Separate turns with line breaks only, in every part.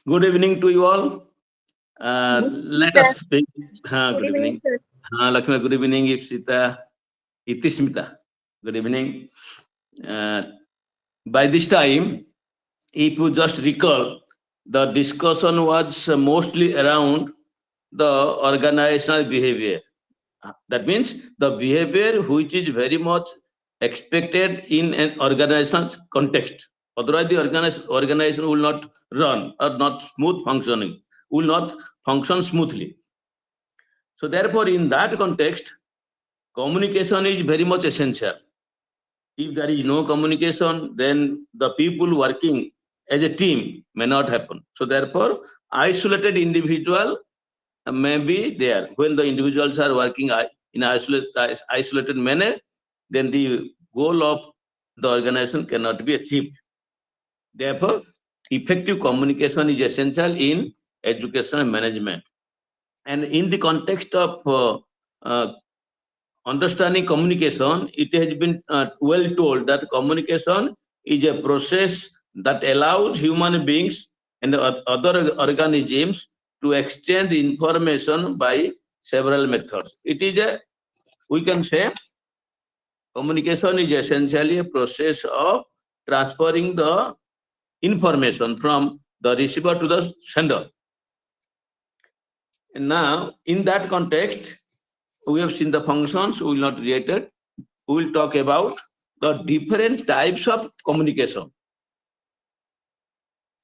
Good evening to you all.
Good evening,
Let
sir.
us speak.
Good
Good
evening,
evening.
sir.
Lakshmi, good evening. Ipsita, Itismita. Good evening. Uh, by this time, if you just recall, the discussion was mostly around the organizational behavior. That means the behavior which is very much expected in an organization's context. Otherwise, the organization will not run or not smooth functioning, will not function smoothly. So therefore, in that context, communication is very much essential. If there is no communication, then the people working as a team may not happen. So therefore, isolated individual may be there. When the individuals are working in isolated manner, then the goal of the organization cannot be achieved. Therefore, effective communication is essential in educational management. And in the context of uh, understanding communication, it has been well told that communication is a process that allows human beings and other organisms to exchange information by several methods. It is a, we can say, communication is essentially a process of transferring the information from the receiver to the sender. And now, in that context, we have seen the functions, we will not relate it. We will talk about the different types of communication.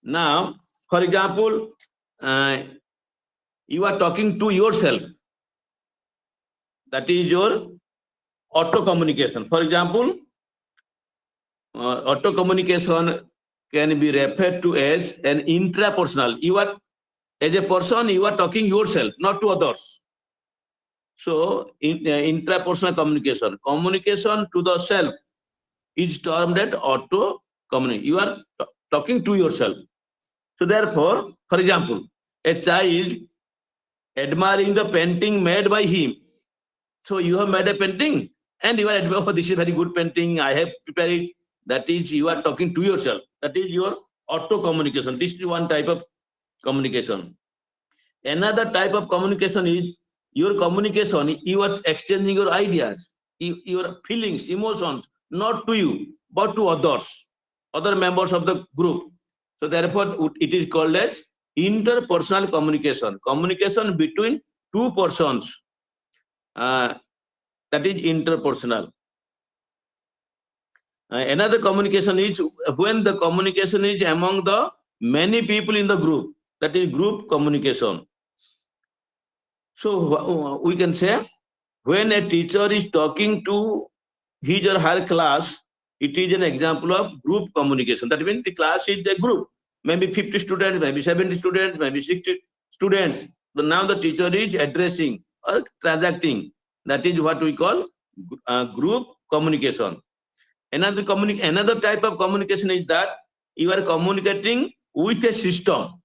Now, for example, uh, you are talking to yourself. That is your auto communication. For example, auto communication can be referred to as an intrapersonal. You are, as a person, you are talking yourself, not to others. So, intrapersonal communication, communication to the self is termed as auto communication. You are talking to yourself. So therefore, for example, a child admiring the painting made by him. So you have made a painting and you are admiring, oh, this is very good painting. I have prepared it. That is, you are talking to yourself. That is your auto communication. This is one type of communication. Another type of communication is your communication. You are exchanging your ideas, your feelings, emotions, not to you, but to others, other members of the group. So therefore, it is called as interpersonal communication. Communication between two persons. Uh, that is interpersonal. Another communication is when the communication is among the many people in the group. That is group communication. So we can say when a teacher is talking to his or her class, it is an example of group communication. That means the class is a group, maybe 50 students, maybe 70 students, maybe 60 students. But now the teacher is addressing or transacting. That is what we call group communication. Another type of communication is that you are communicating with a system.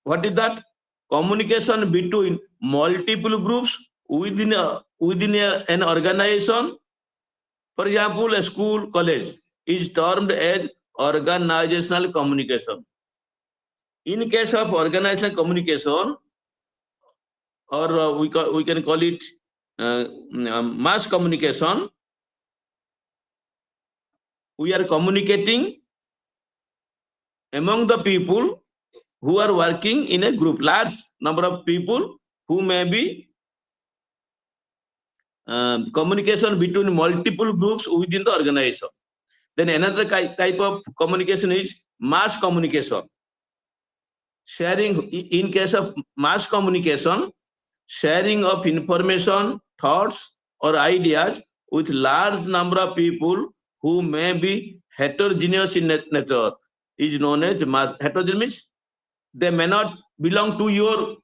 What is that? Communication between multiple groups within an organization. For example, a school, college is termed as organizational communication. In case of organizational communication, or we can call it mass communication, we are communicating among the people who are working in a group, large number of people who may be communication between multiple groups within the organization. Then another type of communication is mass communication. Sharing, in case of mass communication, sharing of information, thoughts, or ideas with large number of people who may be heterogeneous in nature is known as mass. Heterogeneous, they may not belong to your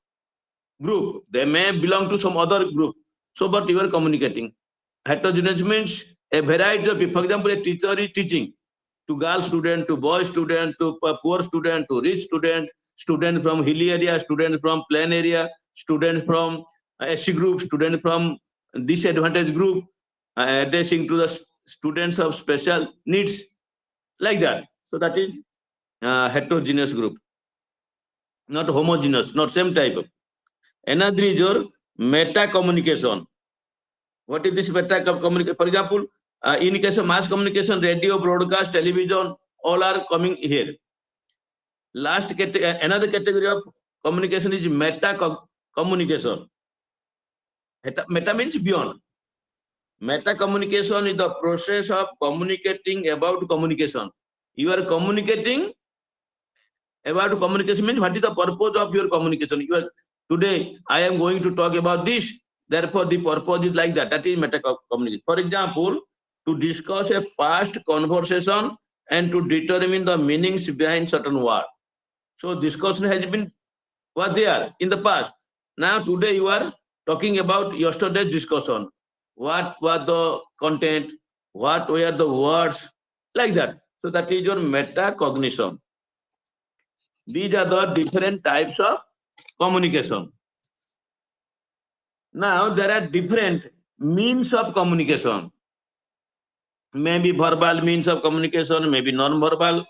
group, they may belong to some other group. So, but you are communicating. Heterogeneous means a variety of people. For example, a teacher is teaching to girl student, to boy student, to poor student, to rich student, student from hilly area, student from plain area, student from SC group, student from disadvantaged group, addressing to the students of special needs, like that. So that is heterogeneous group. not homogeneous, not same type of. Another is your meta communication. What is this meta communication? For example, in case of mass communication, radio, broadcast, television, all are coming here. Another category of communication is meta communication. Meta means beyond. Meta communication is the process of communicating about communication. You are communicating about communication means what is the purpose of your communication. Today I am going to talk about this, therefore the purpose is like that. That is meta communication. For example, to discuss a past conversation and to determine the meanings behind certain word. So discussion was there in the past. Now today you are talking about yesterday's discussion. What was the content? What were the words? Like that. So that is your metacognition. These are the different types of communication. Now there are different means of communication. Maybe verbal means of communication, maybe non-verbal.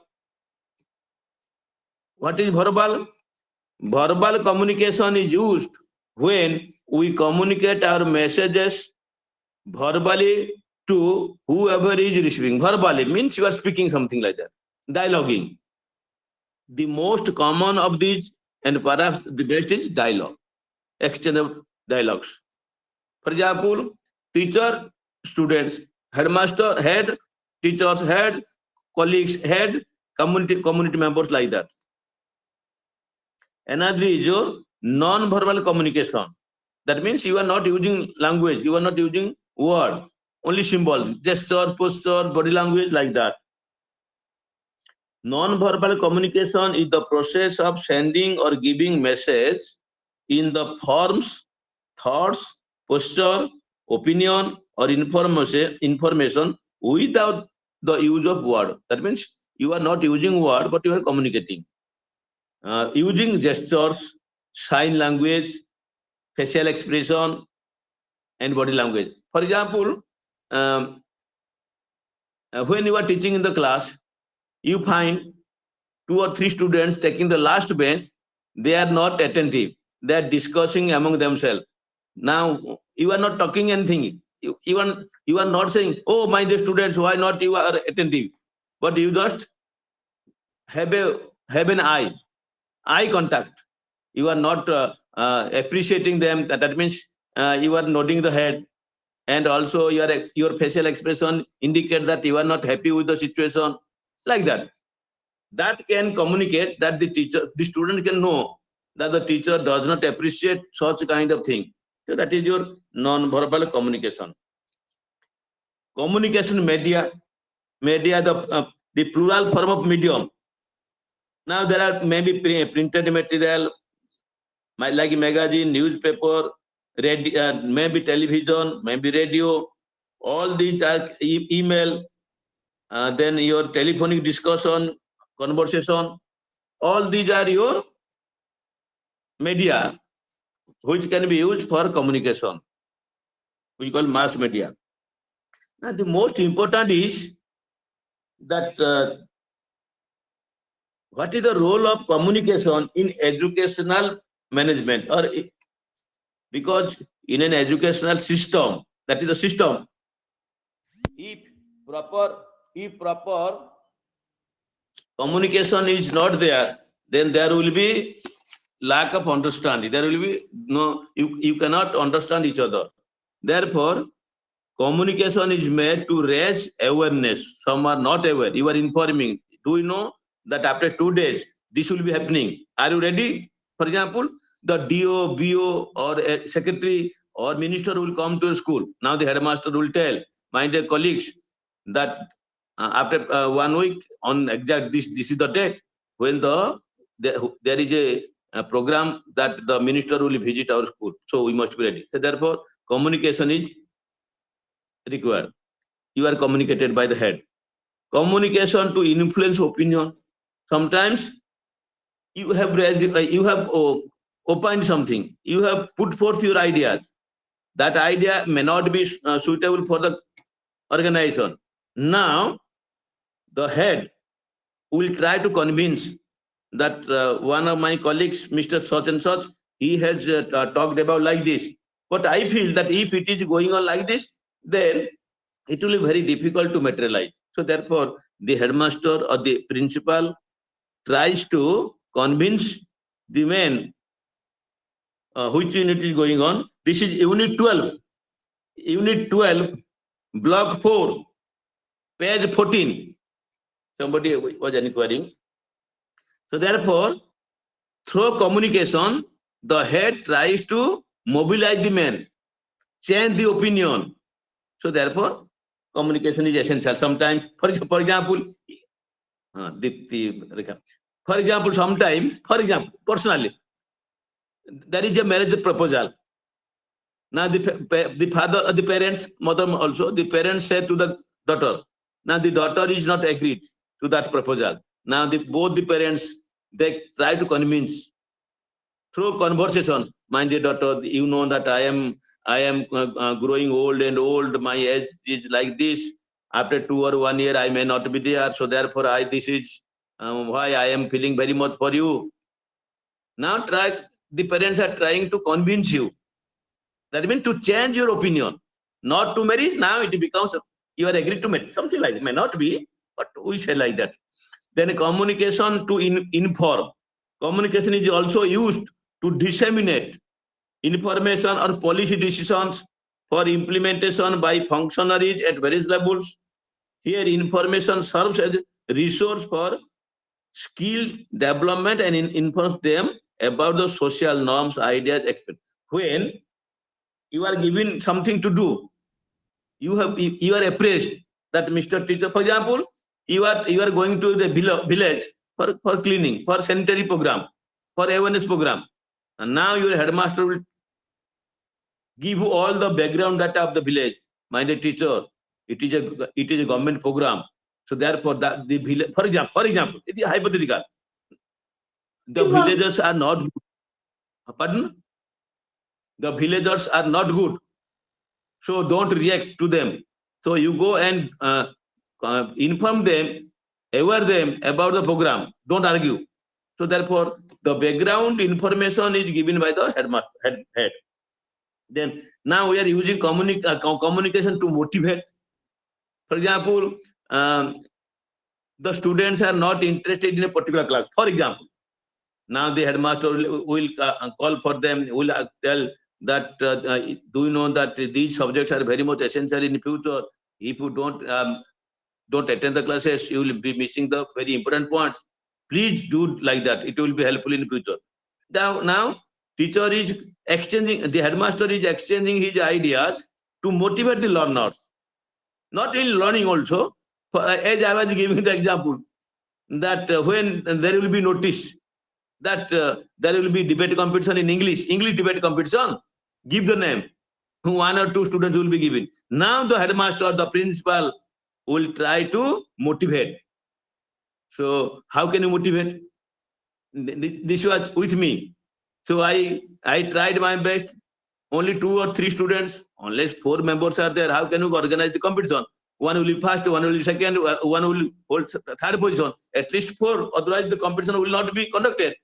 What is verbal? Verbal communication is used when we communicate our messages verbally to whoever is receiving. Verbally means you are speaking something like that. Dialoguing. The most common of these and perhaps the best is dialogue. Exchange of dialogues. For example, teacher, students, headmaster, head, teachers, head, colleagues, head, community members, like that. Another is your non-verbal communication. That means you are not using language, you are not using word, only symbols, gesture, posture, body language, like that. Non-verbal communication is the process of sending or giving message in the forms, thoughts, posture, opinion, or information without the use of word. That means you are not using word, but you are communicating. Using gestures, sign language, facial expression, and body language. For example, when you are teaching in the class, you find 2 or 3 students taking the last bench. They are not attentive. They are discussing among themselves. Now you are not talking anything. You are not saying, "Oh, my dear students, why not you are attentive?" But you just have an eye contact. You are not appreciating them. That means you are nodding the head, and also your facial expression indicate that you are not happy with the situation, like that. That can communicate that the student can know that the teacher does not appreciate such kind of thing. So that is your non-verbal communication. Communication media, the plural form of medium. Now there are maybe printed material, like magazine, newspaper, maybe television, maybe radio. All these are email, then your telephonic discussion, conversation. All these are your media which can be used for communication, we call mass media. Now the most important is that what is the role of communication in educational management, or because in an educational system, that is the system, if proper communication is not there, then there will be lack of understanding. There will be no, you cannot understand each other. Therefore, communication is made to raise awareness. Some are not aware. You are informing. Do you know that after 2 days this will be happening? Are you ready? For example, the DO, BO, or a secretary or minister will come to a school. Now the headmaster will tell, my dear colleagues, that after 1 week on exact this is the date when there is a program that the minister will visit our school. So we must be ready. So therefore, communication is required. You are communicated by the head. Communication to influence opinion. Sometimes you have opined something. You have put forth your ideas. That idea may not be suitable for the organization. Now the head will try to convince that one of my colleagues, Mr. Such and Such, he has talked about like this. But I feel that if it is going on like this, then it will be very difficult to materialize. So therefore, the headmaster or the principal tries to convince the man which unit is going on. This is unit 12. Unit 12, block 4, page 14. Somebody was inquiring. So therefore, through communication, the head tries to mobilize the men, change the opinion. So therefore, communication is essential. Sometimes, for example, sometimes, personally, there is a marriage proposal. Now the father or the parents, mother also, the parents say to the daughter. Now the daughter is not agreed to that proposal. Now both the parents, they try to convince through conversation. My dear daughter, you know that I am growing old and old. My age is like this. After 2 or 1 year, I may not be there. So therefore, this is why I am feeling very much for you. Now the parents are trying to convince you. That means to change your opinion, not to marry. Now it becomes you are agreed to marry. Something like it may not be, but we say like that. Then communication to inform. Communication is also used to disseminate information or policy decisions for implementation by functionaries at various levels. Here, information serves as a resource for skill development and informs them about the social norms, ideas, expect. When you are given something to do, you are appraised that Mr. Teacher, for example, you are going to the village for cleaning, for sanitary program, for awareness program, and now your headmaster will give you all the background data of the village. My dear teacher, it is a government program. So therefore, that the village, for example, it is hypothetical. The villagers are not good. Pardon? The villagers are not good. So don't react to them. So you go and inform them, aware them about the program. Don't argue. So therefore, the background information is given by the head. Then now we are using communication to motivate. For example, the students are not interested in a particular class. For example, now the headmaster will call for them, will tell that do you know that these subjects are very much essential in the future. If you don't attend the classes, you will be missing the very important points. Please do like that. It will be helpful in the future. Now teacher is exchanging, the headmaster is exchanging his ideas to motivate the learners. Not in learning also. As I was giving the example, that when there will be notice that there will be debate competition in English debate competition, give the name. 1 or 2 students will be given. Now the headmaster, the principal will try to motivate. So how can you motivate? This was with me. So I tried my best. Only 2 or 3 students, unless 4 members are there, how can you organize the competition? One will be first, one will be second, one will hold third position. At least 4, otherwise the competition will not be conducted.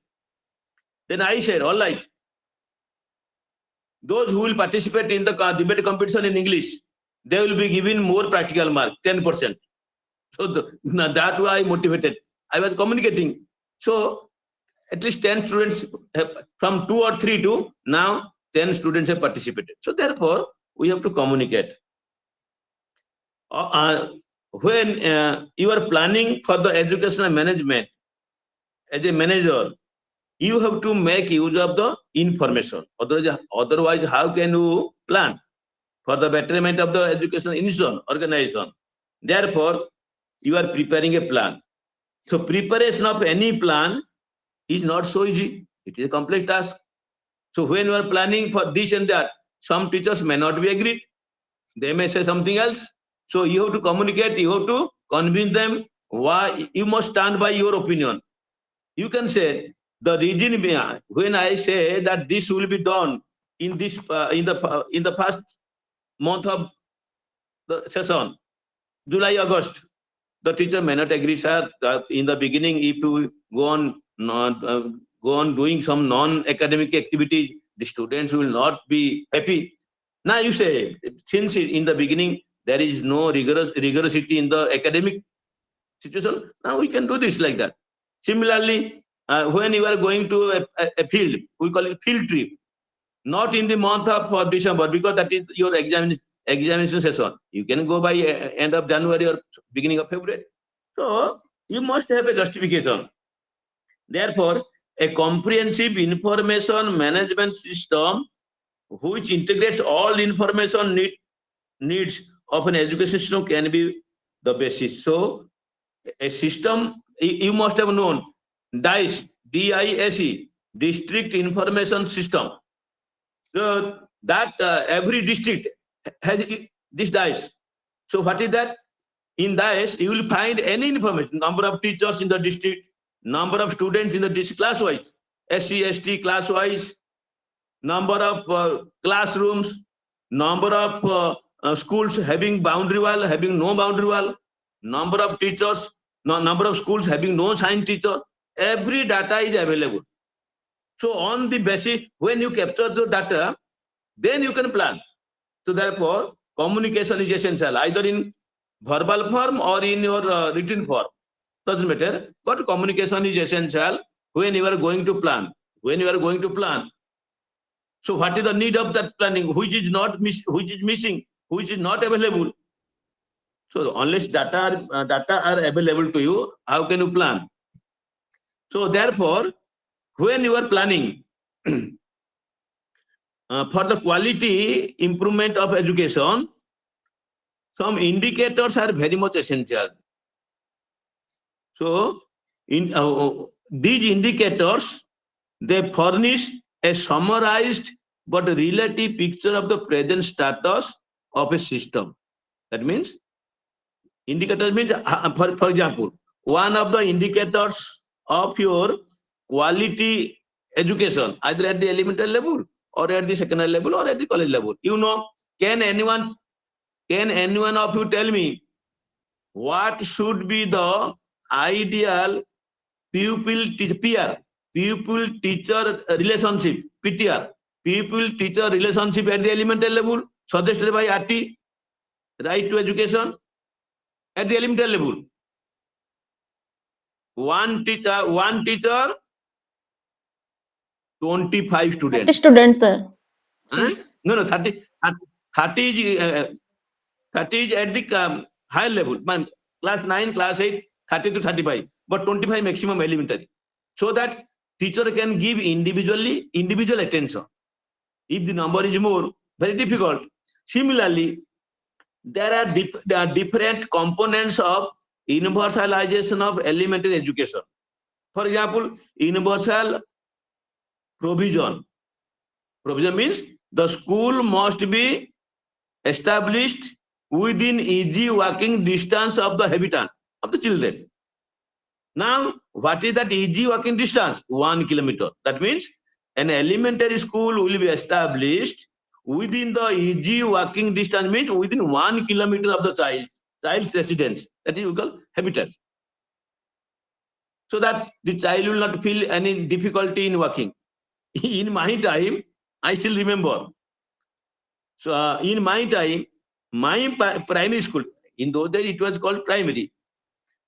Then I said, all right, those who will participate in the debate competition in English, they will be given more practical mark, 10%. So that way I motivated. I was communicating. So at least 10 students from 2 or 3 to now 10 students have participated. So therefore, we have to communicate. When you are planning for the educational management, as a manager, you have to make use of the information. Otherwise, how can you plan for the betterment of the education institution, organization? Therefore, you are preparing a plan. So preparation of any plan is not so easy. It is a complex task. So when you are planning for this and that, some teachers may not be agreed. They may say something else. So you have to communicate, you have to convince them why you must stand by your opinion. You can say the reason when I say that this will be done in this in the first month of the session, July, August. The teacher may not agree, sir. In the beginning, if you go on doing some non-academic activities, the students will not be happy. Now you say, since in the beginning there is no rigorosity in the academic situation, now we can do this like that. Similarly, when you are going to a field, we call it field trip, not in the month of December, because that is your examination session. You can go by end of January or beginning of February. So you must have a justification. Therefore, a comprehensive information management system which integrates all information needs of an education system can be the basis. So a system, you must have known DICE, DISE, District Information System. So that every district has this DICE. So what is that? In DICE, you will find any information, number of teachers in the district, number of students in the district class-wise, SC, ST class-wise, number of classrooms, number of schools having boundary wall, having no boundary wall, number of teachers, number of schools having no assigned teacher. Every data is available. So on the basis, when you capture the data, then you can plan. So therefore, communication is essential, either in verbal form or in your written form. Doesn't matter, but communication is essential when you are going to plan. When you are going to plan, so what is the need of that planning? Which is missing? Which is not available? So unless data are available to you, how can you plan? So therefore, when you are planning for the quality improvement of education, some indicators are very much essential. So these indicators, they furnish a summarized but relative picture of the present status of a system. That means indicators means, for example, one of the indicators of your quality education, either at the elementary level or at the secondary level or at the college level. You know, can anyone of you tell me what should be the ideal pupil teacher relationship, PTR, pupil teacher relationship at the elementary level, suggested by RT, right to education? At the elementary level, one teacher, 25 students.
30 students, sir.
No, 30 is 30 is at the higher level, class 9, class 8, 30 to 35, but 25 maximum elementary, so that teacher can give individual attention. If the number is more, very difficult. Similarly, there are different components of universalization of elementary education. For example, universal provision. Provision means the school must be established within easy walking distance of the habitant, of the children. Now, what is that easy walking distance? 1 kilometer. That means an elementary school will be established within the easy walking distance, means within 1 kilometer of the child's residence. That is called habitat. So that the child will not feel any difficulty in walking. In my time, I still remember. So in my time, my primary school, in those days it was called primary.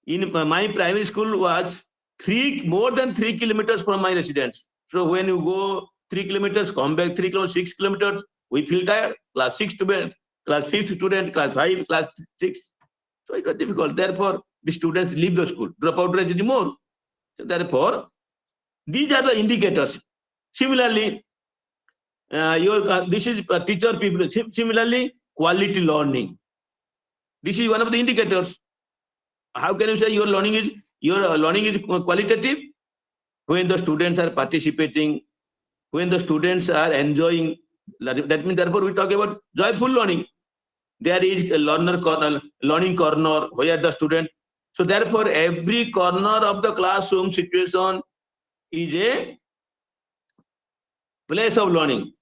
In my primary school was more than 3 kilometers from my residence. So when you go 3 kilometers, come back 3 kilometers, 6 kilometers, we feel tired. Class 6 student, class 5th student, class 5, class 6. So it was difficult. Therefore, the students leave the school, drop out rate more. So therefore, these are the indicators. Similarly, this is teacher people. Similarly, quality learning. This is one of the indicators. How can you say your learning is qualitative? When the students are participating, when the students are enjoying. That means, therefore, we talk about joyful learning. There is a learning corner where the student. So therefore, every corner of the classroom situation is a place of learning.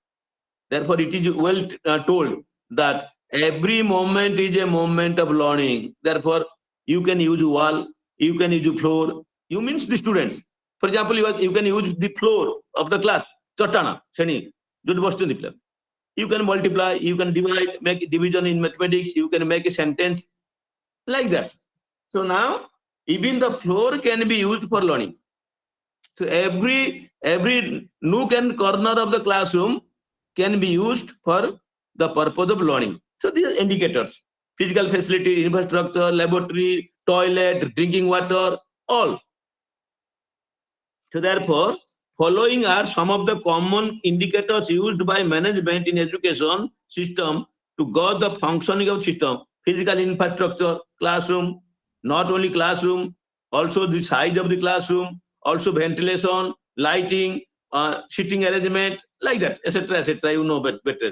Therefore, it is well told that every moment is a moment of learning. Therefore, you can use wall, you can use floor. You means the students. For example, you can use the floor of the class. Chotana, Shani, you can multiply, you can divide, make division in mathematics, you can make a sentence like that. So now even the floor can be used for learning. So every nook and corner of the classroom can be used for the purpose of learning. So these are indicators: physical facility, infrastructure, laboratory, toilet, drinking water, all. So therefore, following are some of the common indicators used by management in education system to gauge the functioning of system. Physical infrastructure, classroom, not only classroom, also the size of the classroom, also ventilation, lighting, sitting arrangement, like that, etc., etc. You know better.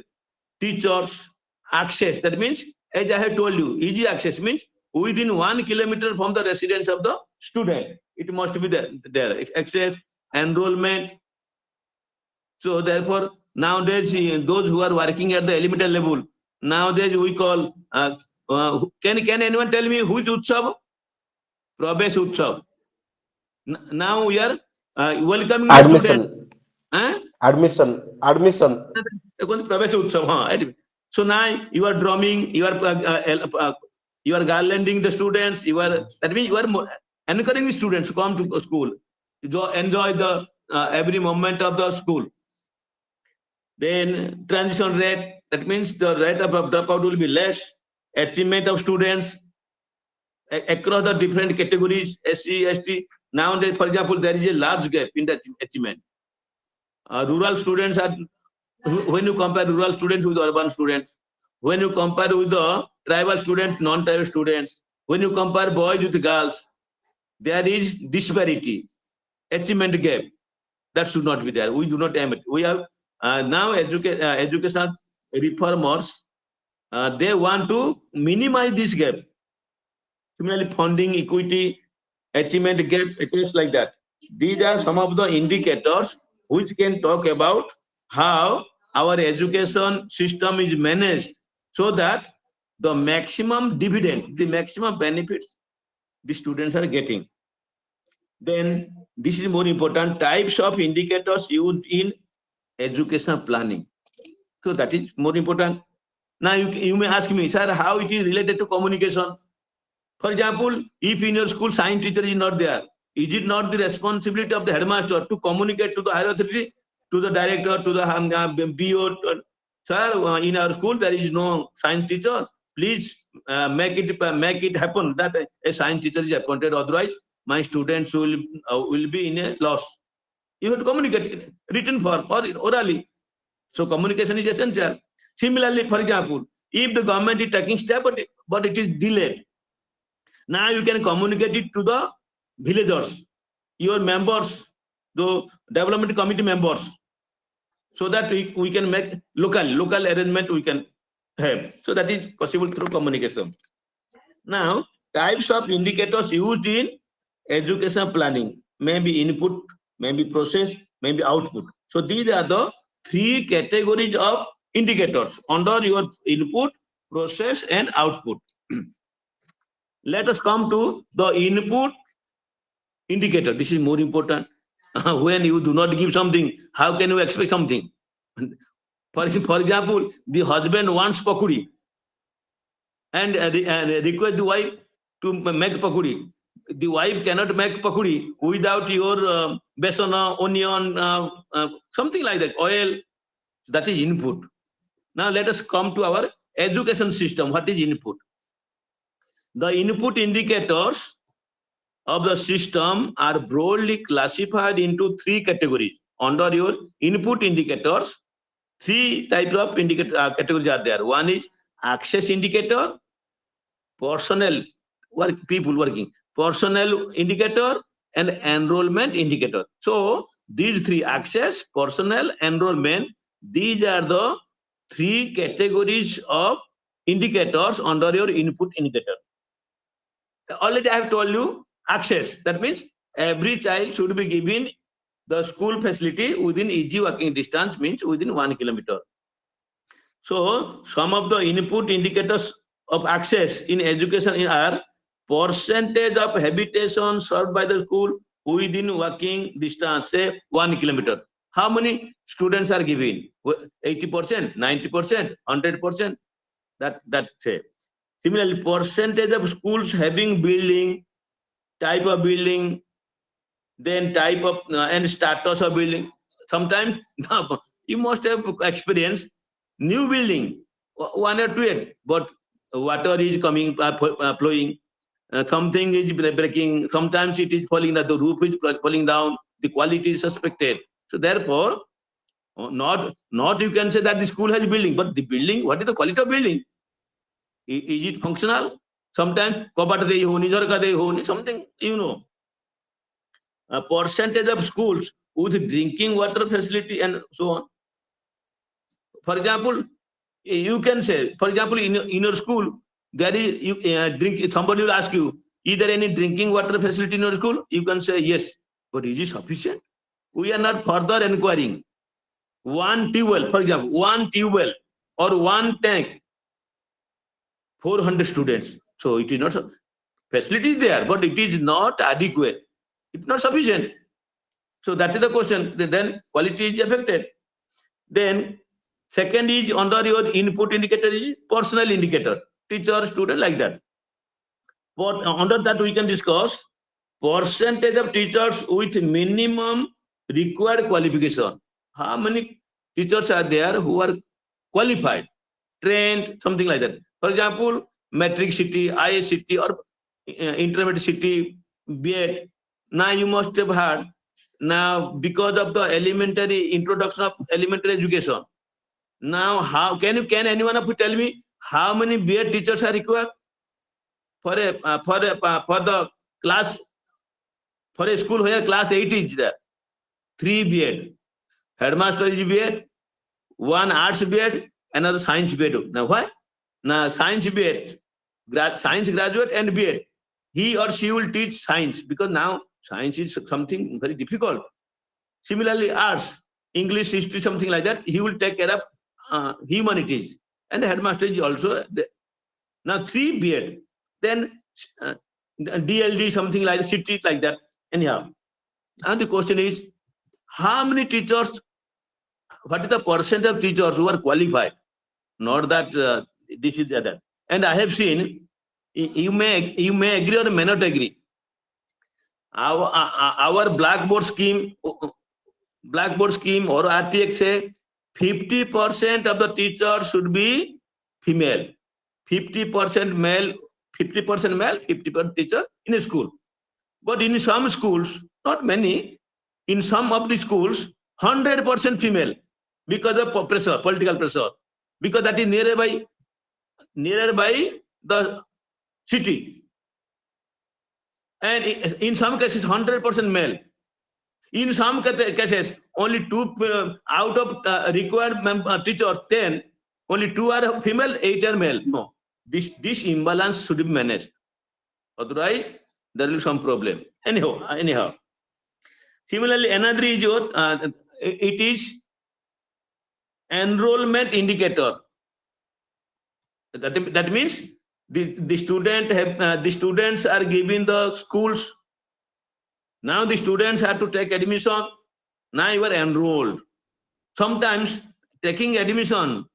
Teachers, access. That means, as I have told you, easy access means within 1 kilometer from the residence of the student. It must be there. Access, enrollment. So therefore, nowadays, those who are working at the elementary level, nowadays we call, can anyone tell me which Utsav? Prabesh Utsav. Now we are welcoming the student.
Admission,
Huh?
admission.
Pravesh Utsav, huh? So now you are drumming, you are garlanding the students. That means you are encouraging the students to come to school, enjoy the every moment of the school. Then transition rate. That means the rate of dropout will be less. Achievement of students across the different categories, SC, ST. Nowadays, for example, there is a large gap in the achievement. Rural students are, when you compare rural students with urban students, when you compare with the tribal students, non-tribal students, when you compare boys with girls, there is disparity, achievement gap. That should not be there. We do not aim it. We have now education reformers. They want to minimize this gap. Similarly, funding, equity, achievement gap, it is like that. These are some of the indicators which can talk about how our education system is managed so that the maximum dividend, the maximum benefits the students are getting. Then this is more important, types of indicators used in educational planning. So that is more important. Now you may ask me, sir, how it is related to communication? For example, if in your school science teacher is not there, is it not the responsibility of the headmaster to communicate to the higher authority, to the director, to the BO? Sir, in our school there is no science teacher. Please make it happen that a science teacher is appointed. Otherwise, my students will be in a loss. You have to communicate in written form or orally. So communication is essential. Similarly, for example, if the government is taking step, but it is delayed, now you can communicate it to the villagers, your members, the development committee members, so that we can make local arrangement we can have. So that is possible through communication. Now, types of indicators used in educational planning may be input, may be process, may be output. So these are the three categories of indicators under your input, process, and output. Let us come to the input indicator. This is more important. When you do not give something, how can you expect something? For example, the husband wants pakudi and request the wife to make pakudi. The wife cannot make pakudi without your besana, onion, something like that, oil. That is input. Now let us come to our education system. What is input? The input indicators of the system are broadly classified into three categories. Under your input indicators, three types of categories are there. One is access indicator, personnel, people working, personnel indicator, and enrollment indicator. So these three, access, personnel, enrollment, these are the three categories of indicators under your input indicator. Already I have told you access. That means every child should be given the school facility within easy walking distance, means within 1 kilometer. So some of the input indicators of access in education are percentage of habitation served by the school within walking distance, say 1 kilometer. How many students are given? 80%, 90%, 100%. That say. Similarly, percentage of schools having building, type of building, then type of and status of building. Sometimes you must have experienced new building 1 or 2 years, but water is coming, flowing. Something is breaking. Sometimes it is falling. The roof is falling down. The quality is suspected. So therefore, not you can say that the school has building, but the building. What is the quality of building? Is it functional? Sometimes kapat dei honi, jharka dei honi, something a percentage of schools with drinking water facility and so on. For example, you can say, for example, in your school, there is drink. Somebody will ask you, is there any drinking water facility in your school? You can say yes, but is it sufficient? We are not further inquiring. One tube well, for example, one tube well or one tank, 400 students. So it is not facility is there, but it is not adequate. It's not sufficient. So that is the question. Then quality is affected. Then second is under your input indicator is personal indicator, teacher, student, like that. But under that we can discuss percentage of teachers with minimum required qualification. How many teachers are there who are qualified, trained, something like that? For example, metric city, ISCT, or intermediate city, B.Ed. Now you must have heard. Now because of the elementary introduction of elementary education. Now how can anyone of you tell me how many B.Ed teachers are required for the class, for a school where class 8 is there? 3 B.Ed. Headmaster is B.Ed, one arts B.Ed, another science B.Ed. Now why? Now science B.Ed, science graduate and B.Ed. He or she will teach science because now science is something very difficult. Similarly, arts, English, history, something like that, he will take care of humanities. And the headmaster is also there. Now 3 B.Ed. Then DLD, something like that, city like that. Anyhow, and the question is, how many teachers, what is the percent of teachers who are qualified? Not that this is the other. And I have seen, you may agree or may not agree. Our blackboard scheme or RTX say 50% of the teachers should be female, 50% male, 50% teacher in a school. But in some schools, not many, in some of the schools, 100% female because of pressure, political pressure, because that is nearby the city. And in some cases, 100% male. In some cases, only 2 out of required teachers, 10, only 2 are female, 8 are male. No, this imbalance should be managed. Otherwise, there will be some problem. Anyhow. Similarly, another is it is enrollment indicator. That means the students are given the schools. Now the students have to take admission. Now you are enrolled. Sometimes taking admission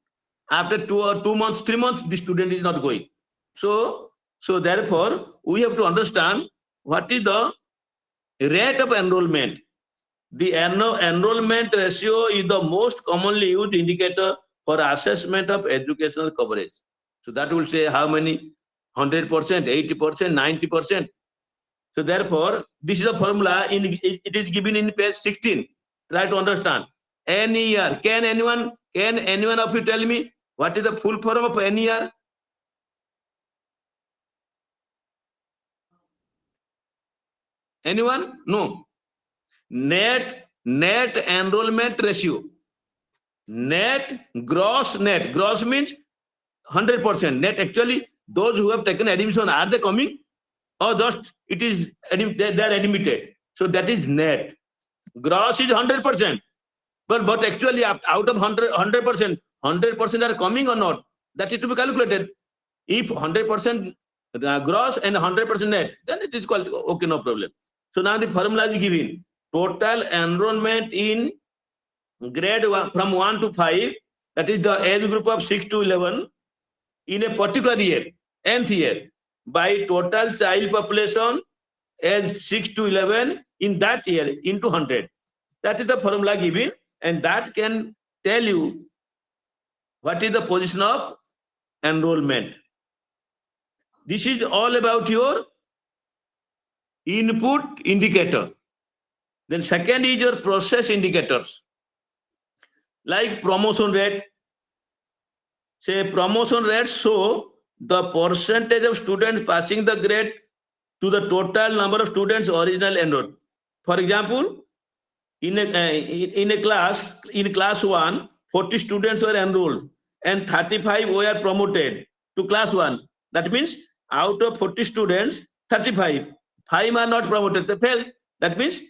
after 2 months, 3 months, the student is not going. So therefore, we have to understand what is the rate of enrollment. The enrollment ratio is the most commonly used indicator for assessment of educational coverage. So that will say how many 100%, 80%, 90%. So therefore, this is a formula. It is given in page 16. Try to understand. Any year. Can anyone of you tell me what is the full form of any year? Anyone? No. Net enrollment ratio. Net gross means 100%. Net, actually those who have taken admission, are they coming or just it is they are admitted? So that is net. Gross is 100%, but actually out of 100% are coming or not, that is to be calculated. If 100% gross and 100% net, then it is called okay, no problem. So now the formula is given. Total enrollment in grade one, from 1 to 5, that is the age group of 6 to 11 in a particular year, nth year, by total child population age 6 to 11 in that year into 100. That is the formula given, and that can tell you what is the position of enrollment. This is all about your input indicator. Then second is your process indicators, like promotion rate. Say promotion rate show the percentage of students passing the grade to the total number of students original enrolled. For example, in a class, in class 1, 40 students were enrolled and 35 were promoted to class 1. That means out of 40 students, 35, 5 are not promoted, they fail. That means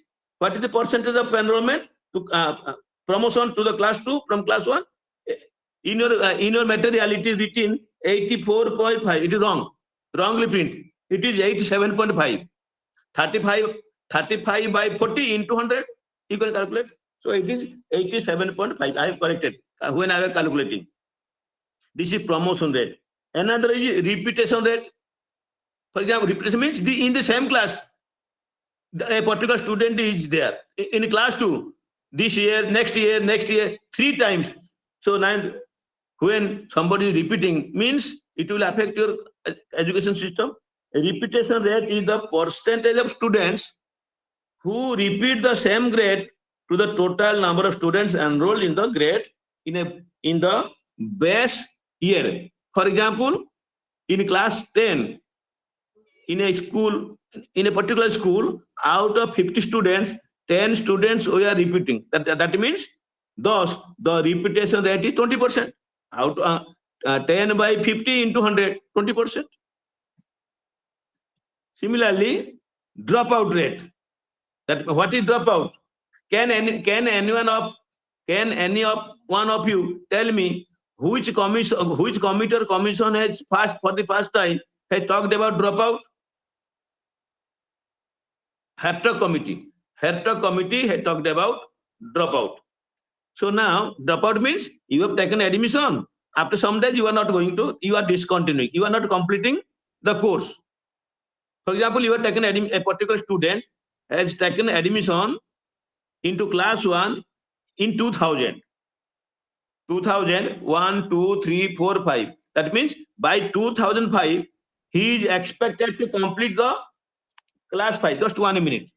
what is the percentage of enrollment to promotion to the class 2 from class 1? In your material, it is written 84.5. It is wrong. Wrongly print. It is 87.5. 35 by 40 into 100, you can calculate. So it is 87.5. I have corrected when I was calculating. This is promotion rate. Another is repetition rate. For example, repetition means in the same class, a particular student is there in class 2 this year, next year, 3 times. So now when somebody is repeating, means it will affect your education system. Repetition rate is the percentage of students who repeat the same grade to the total number of students enrolled in the grade in the base year. For example, in class 10, in a particular school, out of 50 students, 10 students were repeating. That means thus the repetition rate is 20%. Out 10 by 50 into 100, 20%. Similarly, dropout rate. That what is dropout? Can any one of you tell me which committee or commission has for the first time has talked about dropout? Herta committee had talked about dropout. So now dropout means you have taken admission. After some days you are discontinuing. You are not completing the course. For example, you have taken a particular student has taken admission into class 1 in 2000. 1, 2, 3, 4, 5. That means by 2005, he is expected to complete the class 5. Just 1 minute.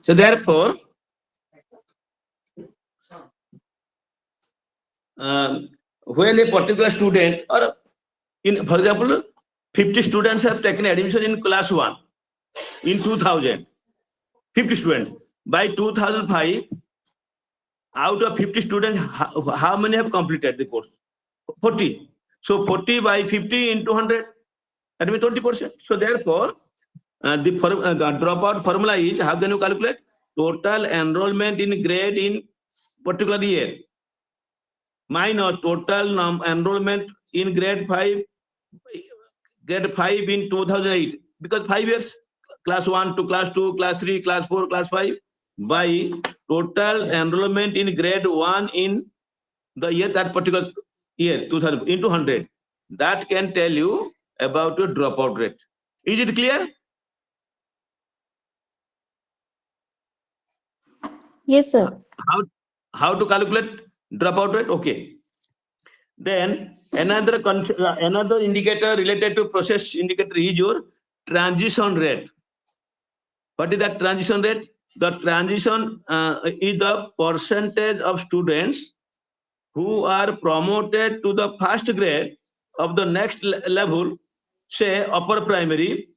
So therefore, when a particular student, or for example, 50 students have taken admission in class 1 in 2000, 50 students. By 2005, out of 50 students, how many have completed the course? 40. So 40 by 50 into 100, that means 20%. So therefore, the dropout formula is, how can you calculate? Total enrollment in grade in particular year minus total enrollment in grade 5 in 2008, because 5 years, class 1 to class 2, class 3, class 4, class 5, by total enrollment in grade 1 in the year, that particular year, 2000 into 100. That can tell you about your dropout rate. Is it clear?
Yes, sir.
How to calculate dropout rate? Okay. Then another indicator related to process indicator is your transition rate. What is that transition rate? the transition is the percentage of students who are promoted to the first grade of the next level, say upper primary,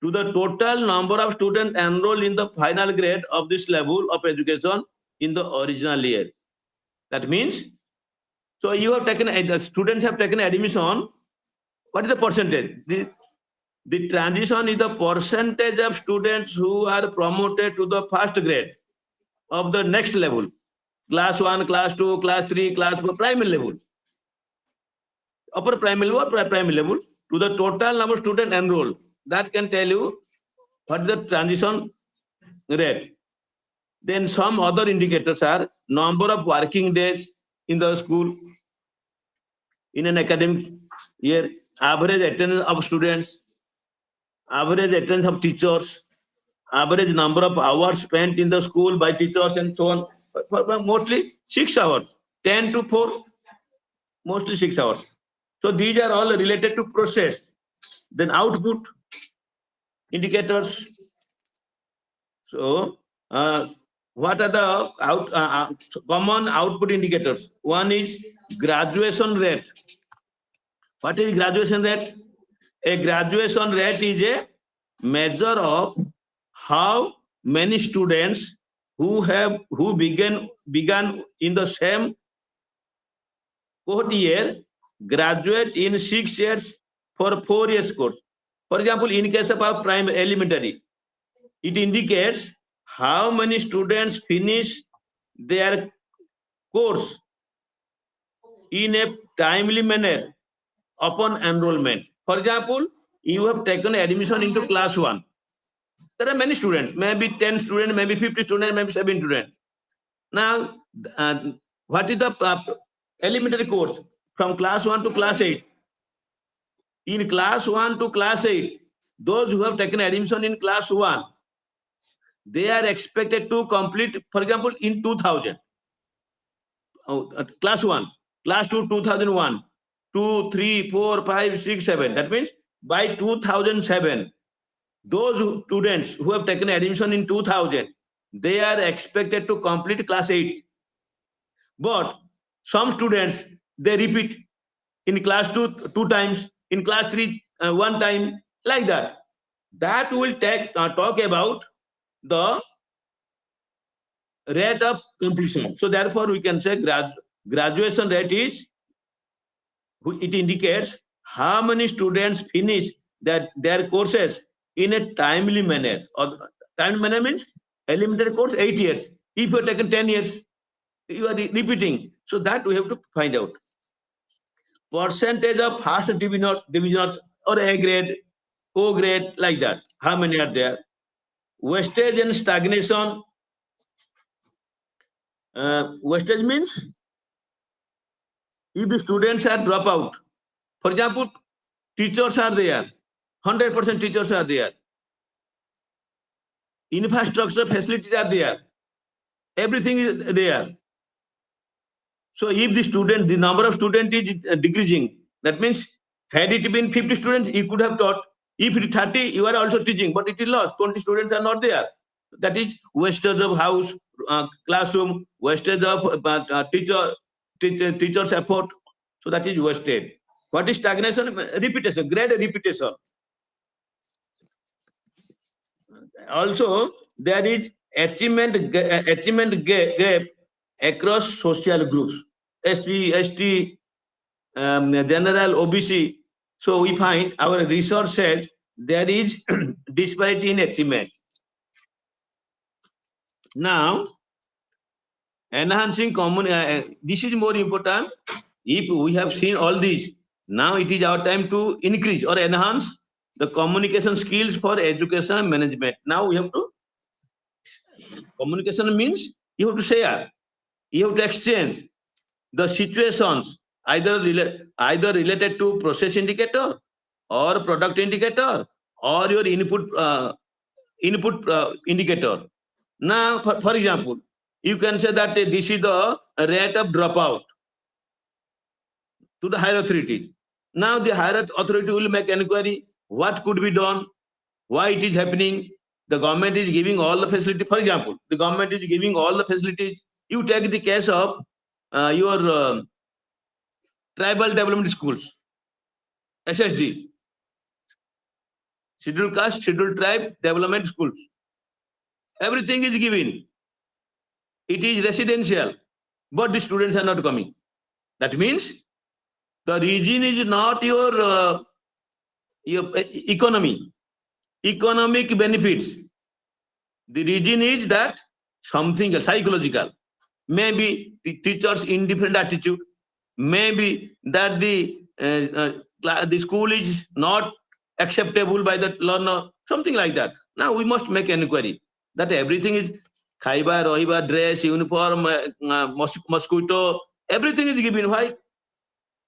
to the total number of students enrolled in the final grade of this level of education in the original year. That means, so you have taken, the students have taken admission. What is the percentage? The transition is the percentage of students who are promoted to the first grade of the next level, class 1, class 2, class 3, class 4, primary level, upper primary level or primary level, to the total number of students enrolled. That can tell you what is the transition rate. Then some other indicators are number of working days in the school in an academic year, average attendance of students, average attendance of teachers, average number of hours spent in the school by teachers, and so on. But mostly 6 hours, 10 to 4, mostly 6 hours. So these are all related to process. Then output indicators. So what are the common output indicators? One is graduation rate. What is graduation rate? A graduation rate is a measure of how many students who began in the same cohort year graduate in 6 years for 4 years course. For example, in case of our primary elementary, it indicates how many students finish their course in a timely manner upon enrollment. For example, you have taken admission into class 1. There are many students, maybe 10 students, maybe 50 students, maybe 7 students. Now, what is the elementary course from class 1 to class 8? In class 1 to class 8, those who have taken admission in class 1, they are expected to complete, for example, in 2000, class 1, class 2, 2001, 2, 3, 4, 5, 6, 7. That means by 2007, those students who have taken admission in 2000, they are expected to complete class 8. But some students, they repeat in class 2 two times, in class 3 one time, like that. That will talk about the rate of completion. So therefore we can say graduation rate is, it indicates how many students finish their courses in a timely manner. Or timely manner means elementary course 8 years. If you have taken 10 years, you are repeating. So that we have to find out. Percentage of first divisioners or A grade, O grade, like that. How many are there? Wastage and stagnation. Wastage means if the students are drop out. For example, teachers are there, 100% teachers are there, infrastructure facilities are there, everything is there. So if the number of students is decreasing, that means had it been 50 students, you could have taught. If it is 30, you are also teaching, but it is lost. 20 students are not there. That is wastage of house, classroom, wastage of teacher's effort. So that is wasted. What is stagnation? Repetition, grade repetition. Also, there is achievement gap across social groups, SC, ST, general, OBC. So we find our research says there is disparity in achievement. Now, enhancing this is more important. If we have seen all these, now it is our time to increase or enhance the communication skills for education management. Now we have to, communication means you have to share, you have to exchange the situations, either related to process indicator or product indicator or your input indicator. Now, for example, you can say that this is the rate of dropout to the higher authority. Now the higher authority will make inquiry, what could be done, why it is happening, The government is giving all the facility. For example, the government is giving all the facilities. You take the case of your tribal development schools, SSD, scheduled caste, scheduled tribe development schools. Everything is given. It is residential, but the students are not coming. That means the region is not your economy, economic benefits. The reason is that something psychological. Maybe the teacher's indifferent attitude. Maybe that the school is not acceptable by the learner. Something like that. Now we must make an inquiry that everything is khaiba, rohiba, dress, uniform, mosquito, everything is given. Why?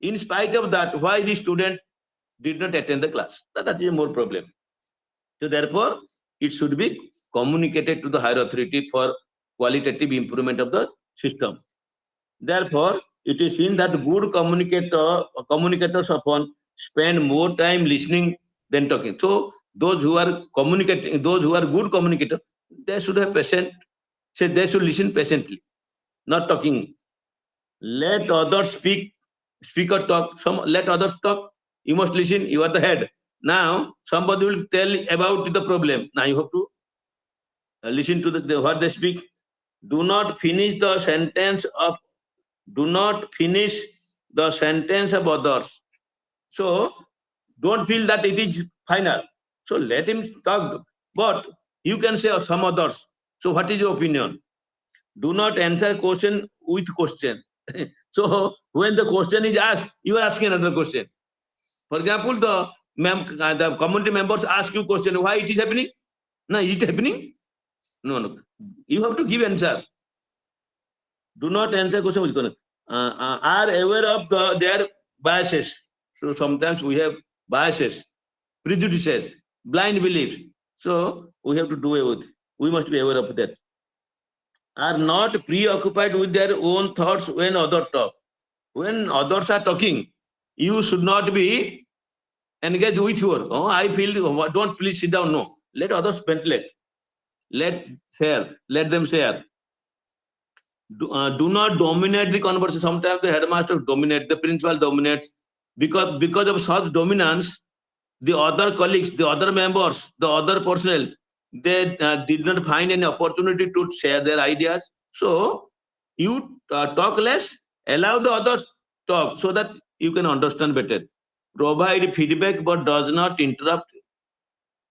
In spite of that, why the student did not attend the class? That is more problem. So therefore, it should be communicated to the higher authority for qualitative improvement of the system. Therefore, it is seen that good communicators often spend more time listening than talking. So those who are communicating, those who are good communicators, they should have patient. Say they should listen patiently, not talking. Let others speak or talk. Let others talk. You must listen. You are the head. Now somebody will tell about the problem. Now you have to listen to what they speak. Do not finish the sentence of. Do not finish the sentence of others. So don't feel that it is final. So let him talk. But you can say of some others. So what is your opinion? Do not answer question with question. So when the question is asked, you are asking another question. For example, the community members ask you question, why it is happening? No, is it happening? No. You have to give answer. Do not answer question with question. Are aware of their biases. So sometimes we have biases, prejudices, blind beliefs. So we have to do away with. We must be aware of that. Are not preoccupied with their own thoughts when others talk. When others are talking, you should not be engaged with your. Oh, I feel. Don't please sit down. No, let others ventilate. Let them share. Do not dominate the conversation. Sometimes the headmaster dominates, the principal dominates, because of such dominance, the other colleagues, the other members, the other personnel, they did not find any opportunity to share their ideas. So you talk less, allow the others talk so that you can understand better. Provide feedback but does not interrupt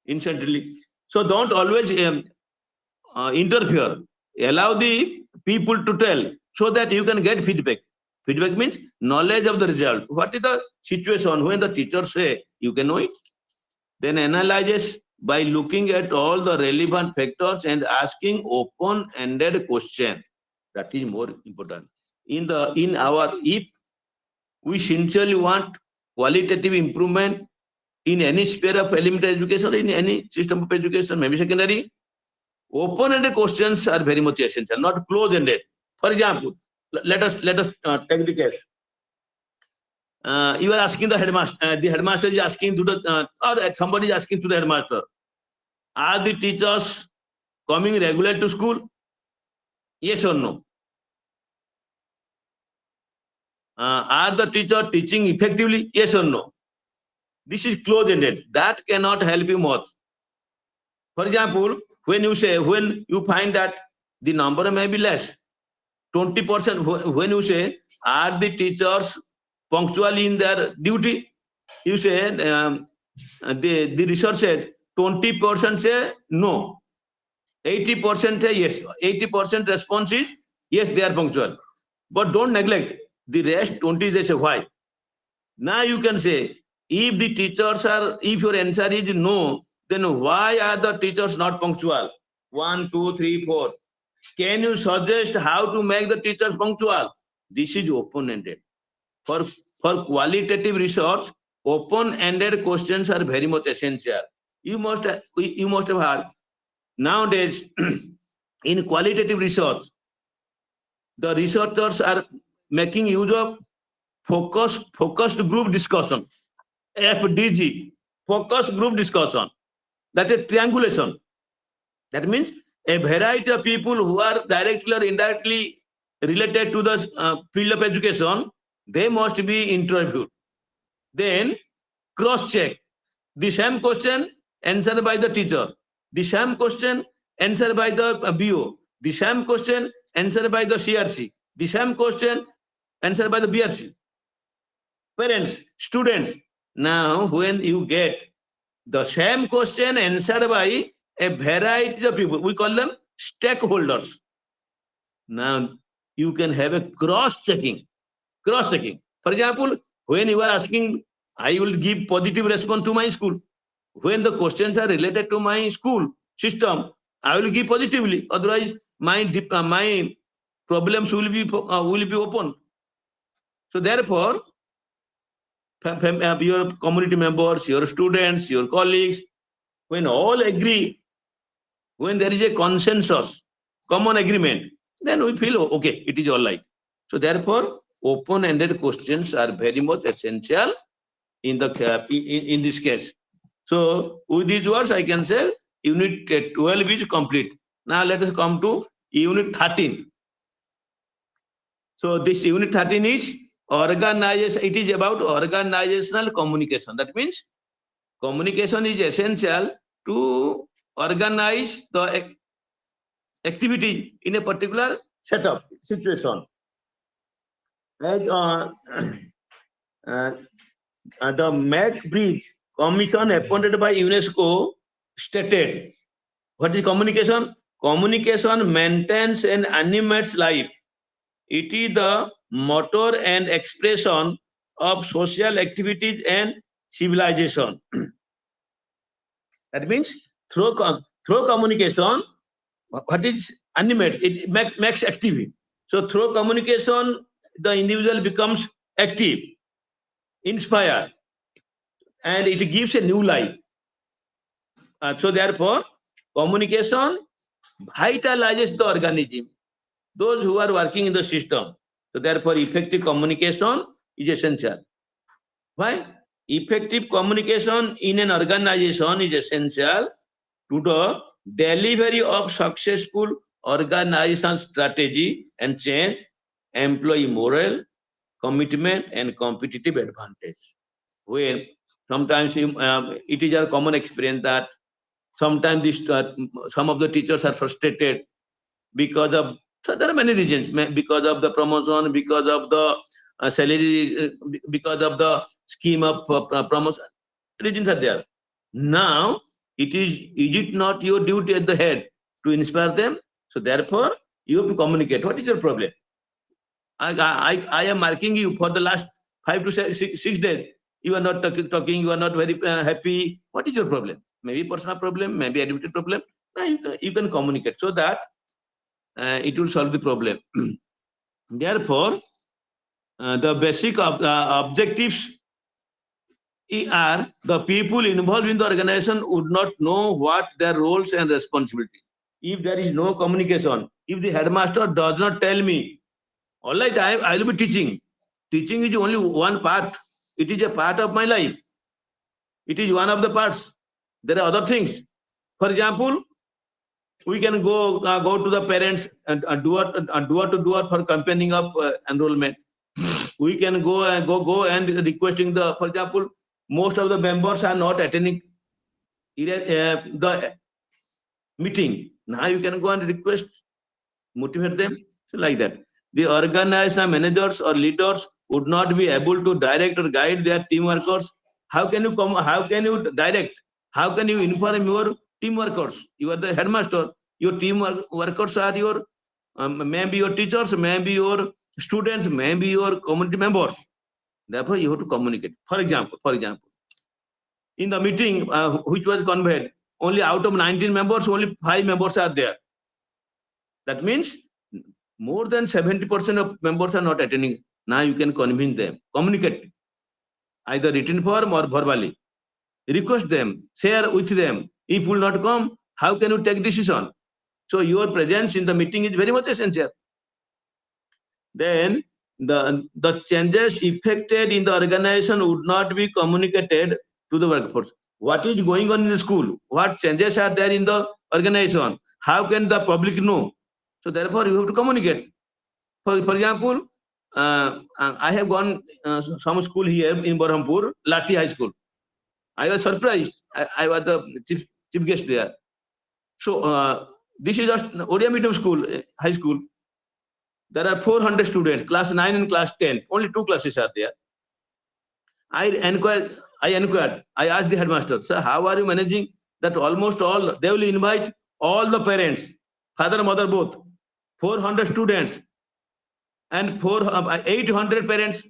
instantly. So don't always interfere. Allow the people to tell so that you can get feedback. Feedback means knowledge of the result. What is the situation when the teachers say you can know it? Then analyzes by looking at all the relevant factors and asking open-ended questions. That is more important. If we sincerely want qualitative improvement in any sphere of elementary education, in any system of education, maybe secondary, open-ended questions are very much essential, not close-ended. For example, let us take the case. You are asking the headmaster. The headmaster is asking to the or somebody is asking to the headmaster. Are the teachers coming regular to school? Yes or no? Are the teachers teaching effectively? Yes or no? This is close-ended. That cannot help you much. For example, when you find that the number may be less, 20%, when you say, are the teachers punctual in their duty? You say, the research says 20% say no, 80% say yes. 80% response is yes, they are punctual. But don't neglect the rest 20, they say why. Now you can say, if your answer is no, then why are the teachers not punctual? 1, 2, 3, 4. Can you suggest how to make the teachers punctual? This is open-ended. For qualitative research, open-ended questions are very much essential. You must have heard nowadays in qualitative research, the researchers are making use of focused group discussion, FDG, focus group discussion. That is triangulation. That means a variety of people who are directly or indirectly related to the field of education, they must be interviewed. Then cross-check the same question answered by the teacher, the same question answered by the BO, the same question answered by the CRC, the same question answered by the BRC. Parents, students, now when you get the same question answered by a variety of people, we call them stakeholders. Now you can have a cross-checking. Cross-checking. For example, when you are asking, I will give positive response to my school. When the questions are related to my school system, I will give positively. Otherwise, my problems will be open. So therefore, your community members, your students, your colleagues, when all agree, when there is a consensus, common agreement, then we feel okay, it is all right. So therefore, open-ended questions are very much essential in the in this case. So with these words, I can say unit 12 is complete. Now let us come to unit 13. So this unit 13 is organization. It is about organizational communication. That means communication is essential to organize the activity in a particular setup situation. As uh, the MAC Bridge Commission appointed by UNESCO stated, what is communication? Communication maintains and animates life. It is the motor and expression of social activities and civilization. That means through communication, what is animate? It makes active. So through communication, the individual becomes active, inspired, and it gives a new life. So therefore, communication vitalizes the organism, those who are working in the system. So therefore, effective communication is essential. Why? Effective communication in an organization is essential to the delivery of successful organization strategy and change, employee morale, commitment, and competitive advantage. When sometimes it is a common experience that sometimes some of the teachers are frustrated because of, so there are many reasons, because of the promotion, because of the salary, because of the scheme of promotion. Reasons are there. Now, is it not your duty at the head to inspire them? So therefore, you have to communicate. What is your problem? I am marking you for the last 5 to 6 days. You are not talking, you are not very happy. What is your problem? Maybe personal problem, maybe attitude problem. Now you can communicate so that it will solve the problem. Therefore, the basic of objectives are the people involved in the organization would not know what their roles and responsibility. If there is no communication, if the headmaster does not tell me, all right, I will be teaching. Teaching is only one part. It is a part of my life. It is one of the parts. There are other things. For example, we can go to the parents and do it for campaigning of enrollment. We can go and requesting the, for example, most of the members are not attending the meeting. Now you can go and request, motivate them. So like that, the organization managers or leaders would not be able to direct or guide their team workers. How can you come? How can you direct? How can you inform your team workers? You are the headmaster. Your team workers are your maybe your teachers, maybe your students, maybe your community members. Therefore, you have to communicate. For example, in the meeting which was convened, only out of 19 members, only 5 members are there. That means more than 70% of members are not attending. Now you can convince them, communicate, either written form or verbally. Request them, share with them. If will not come, how can you take decision? So your presence in the meeting is very much essential. Then the changes effected in the organization would not be communicated to the workforce. What is going on in the school? What changes are there in the organization. How can the public know? So therefore, you have to communicate. For example, I have gone some school here in Berhampur, Lati High School. I was surprised. I was the chief guest there. So this is just Odia medium school, high school. There are 400 students, class 9 and class 10. Only 2 classes are there. I inquired. I asked the headmaster, sir, how are you managing that? Almost all they will invite all the parents, father, mother, both. 400 students and 800 parents,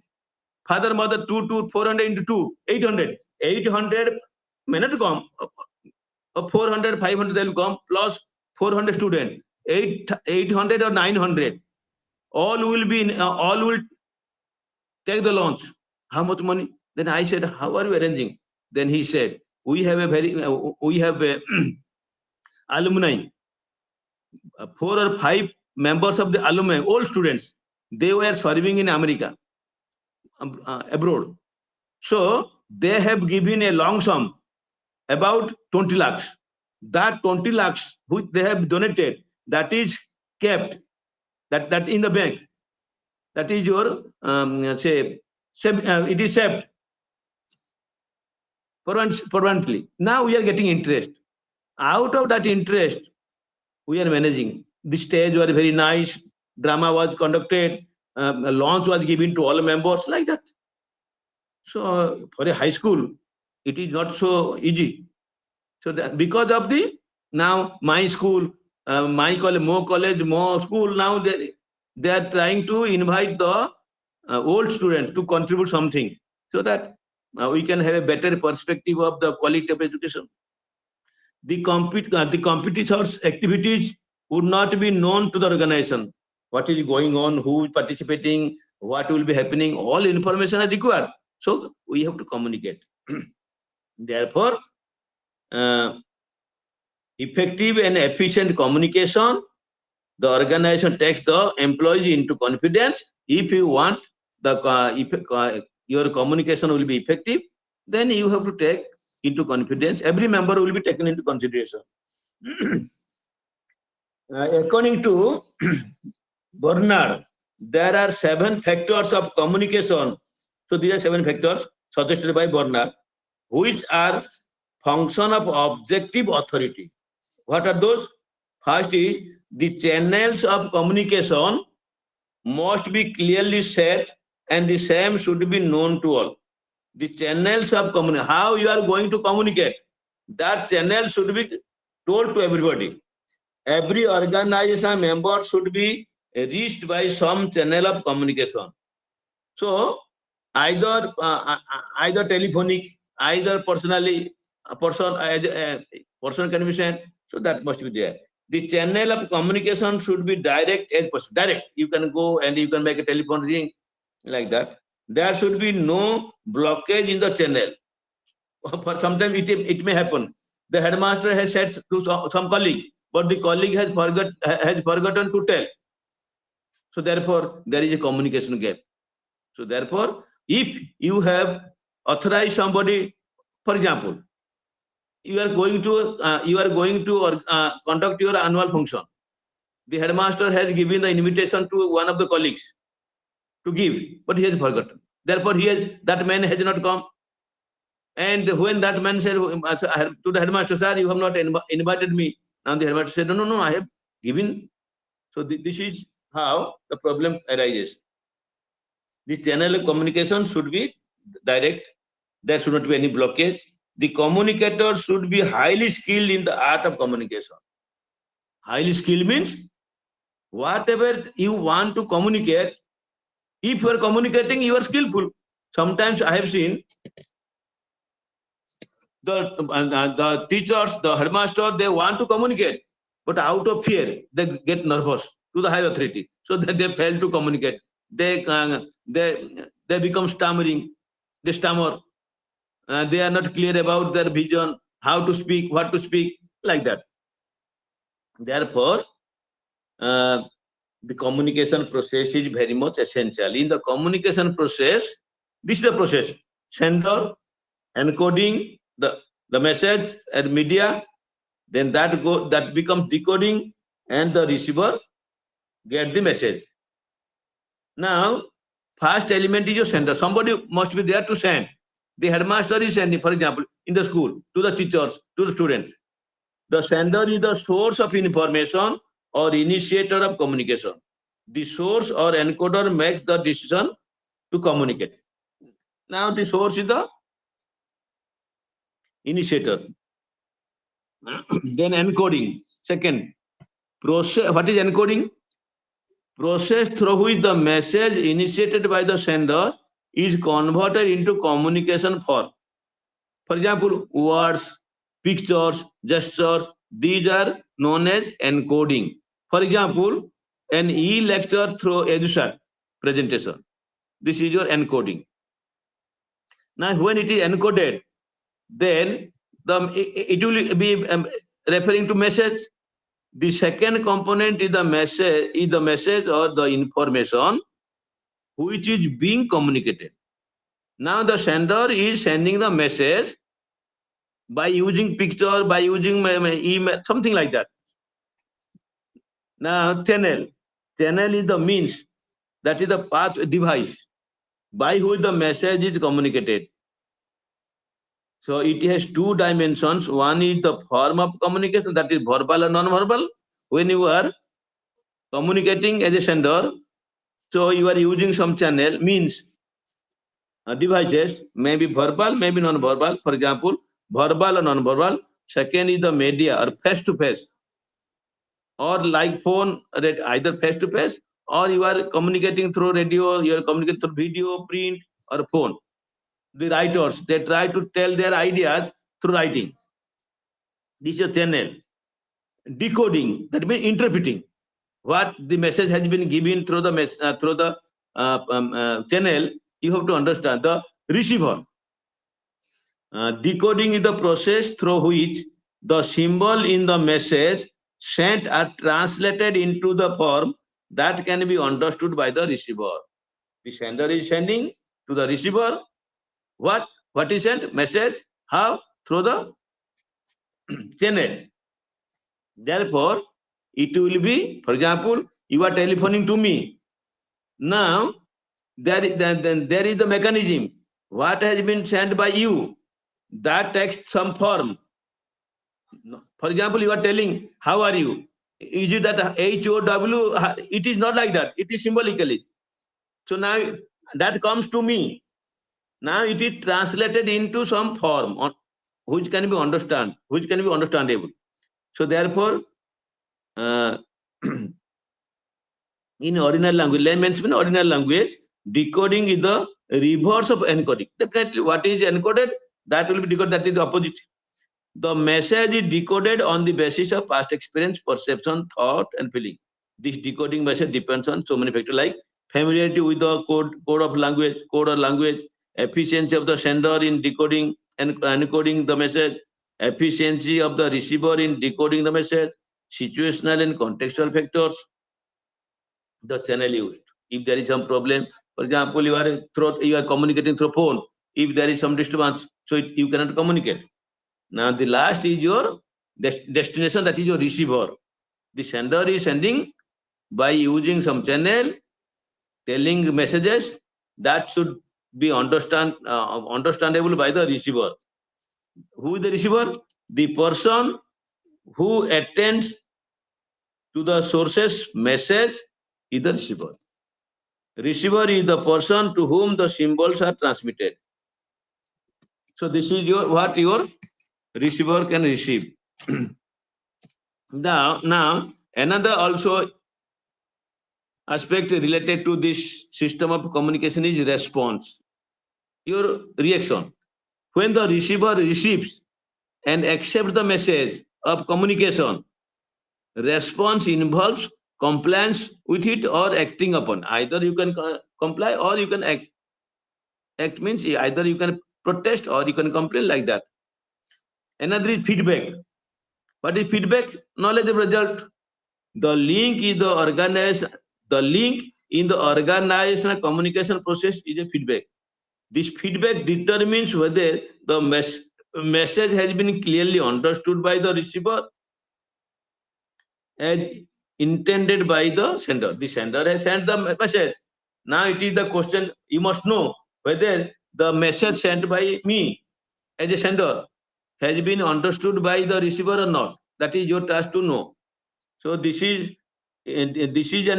father, mother, 400 into 2, 800. 800 may not come. 400, 500 they will come plus 400 students. 800 or 900. All will take the launch. How much money? Then I said, how are you arranging? Then he said, we have a alumni, 4 or 5 members of the alumni, all students. They were serving in America, abroad. So they have given a long sum, about 20 lakhs. That 20 lakhs which they have donated, that is kept, that in the bank. That is your it is saved permanently. Now we are getting interest. Out of that interest, we are managing. The stage was very nice. Drama was conducted. A launch was given to all members, like that. So for a high school, it is not so easy. So that because of the now my school, my college, more school, now they are trying to invite the old student to contribute something, so that we can have a better perspective of the quality of education. The competitors' activities would not be known to the organization. What is going on, who is participating, what will be happening, all information is required. So we have to communicate. Therefore, effective and efficient communication, the organization takes the employees into confidence. If you want your communication will be effective, then you have to take into confidence. Every member will be taken into consideration. According to Bernard, there are 7 factors of communication. So these are 7 factors suggested by Bernard, which are function of objective authority. What are those? First is the channels of communication must be clearly set and the same should be known to all. The channels of communication, how you are going to communicate, that channel should be told to everybody. Every organization member should be reached by some channel of communication. So either telephonic, either personally, person can be sent. So that must be there. The channel of communication should be direct as possible. Direct. You can go and you can make a telephone ring, like that. There should be no blockage in the channel. For sometimes it may happen. The headmaster has said to some colleague, but the colleague has forgotten to tell. So therefore, there is a communication gap. So therefore, if you have authorized somebody, for example, you are going to conduct your annual function. The headmaster has given the invitation to one of the colleagues to give, but he has forgotten. Therefore, that man has not come. And when that man said to the headmaster, sir, you have not invited me. Now the headmaster said, no, I have given. So this is how the problem arises. The channel of communication should be direct. There should not be any blockage. The communicator should be highly skilled in the art of communication. Highly skilled means whatever you want to communicate, if you are communicating, you are skillful. Sometimes I have seen the teachers, the headmaster, they want to communicate, but out of fear, they get nervous to the higher authority. So they fail to communicate. They become stammering. They stammer. They are not clear about their vision, how to speak, what to speak, like that. Therefore, the communication process is very much essential. In the communication process, this is the process: sender, encoding the message and media, Then that becomes decoding, and the receiver get the message. Now, first element is your sender. Somebody must be there to send. The headmaster is sending, for example, in the school, to the teachers, to the students. The sender is the source of information or initiator of communication. The source or encoder makes the decision to communicate. Now, the source is the initiator. Then encoding. Second, process. What is encoding? Process through which the message initiated by the sender is converted into communication form. For example, words, pictures, gestures, these are known as encoding. For example, an e-lecture through EduSat presentation. This is your encoding. Now, when it is encoded, then it will be referring to message. The second component is the message or the information which is being communicated. Now the sender is sending the message by using picture, by using email, something like that. Now channel is the means, that is the path device by which the message is communicated. So it has two dimensions. One is the form of communication, that is verbal and non-verbal. When you are communicating as a sender, so you are using some channel, means devices, maybe verbal, maybe non-verbal. For example, verbal or non-verbal. Second is the media or face-to-face, or like phone, either face-to-face, or you are communicating through radio, you are communicating through video, print, or phone. The writers, they try to tell their ideas through writing. This is a channel. Decoding, that means interpreting what the message has been given through the channel. You have to understand the receiver. Decoding is the process through which the symbol in the message sent are translated into the form that can be understood by the receiver. The sender is sending to the receiver what is sent? Message. How? Through the channel. Therefore, it will be, for example, you are telephoning to me. Now, there is the mechanism. What has been sent by you, that takes some form. For example, you are telling, how are you? Is it that HOW? It is not like that. It is symbolically. So now that comes to me. Now it is translated into some form which can be understandable. So therefore, in ordinary language, layman's mean ordinary language, decoding is the reverse of encoding. Definitely, what is encoded, that will be decoded, that is the opposite. The message is decoded on the basis of past experience, perception, thought, and feeling. This decoding message depends on so many factors like familiarity with the code or language, efficiency of the sender in decoding and encoding the message, efficiency of the receiver in decoding the message, situational and contextual factors, the channel used. If there is some problem, for example, you are communicating through phone. If there is some disturbance, so you cannot communicate. Now the last is your destination, that is your receiver. The sender is sending by using some channel, telling messages that should be understandable by the receiver. Who is the receiver? The person who attends to the source's message is the receiver. Receiver is the person to whom the symbols are transmitted. So this is what your receiver can receive. Now another also aspect related to this system of communication is response, your reaction. When the receiver receives and accepts the message of communication, response involves compliance with it or acting upon. Either you can comply or you can act. Act means either you can protest or you can complain, like that. Another is feedback. What is feedback? Knowledge of result. The link in the organizational communication process is a feedback. This feedback determines whether the message has been clearly understood by the receiver as intended by the sender. The sender has sent the message. Now it is the question, you must know whether the message sent by me as a sender has been understood by the receiver or not. That is your task to know. So this is an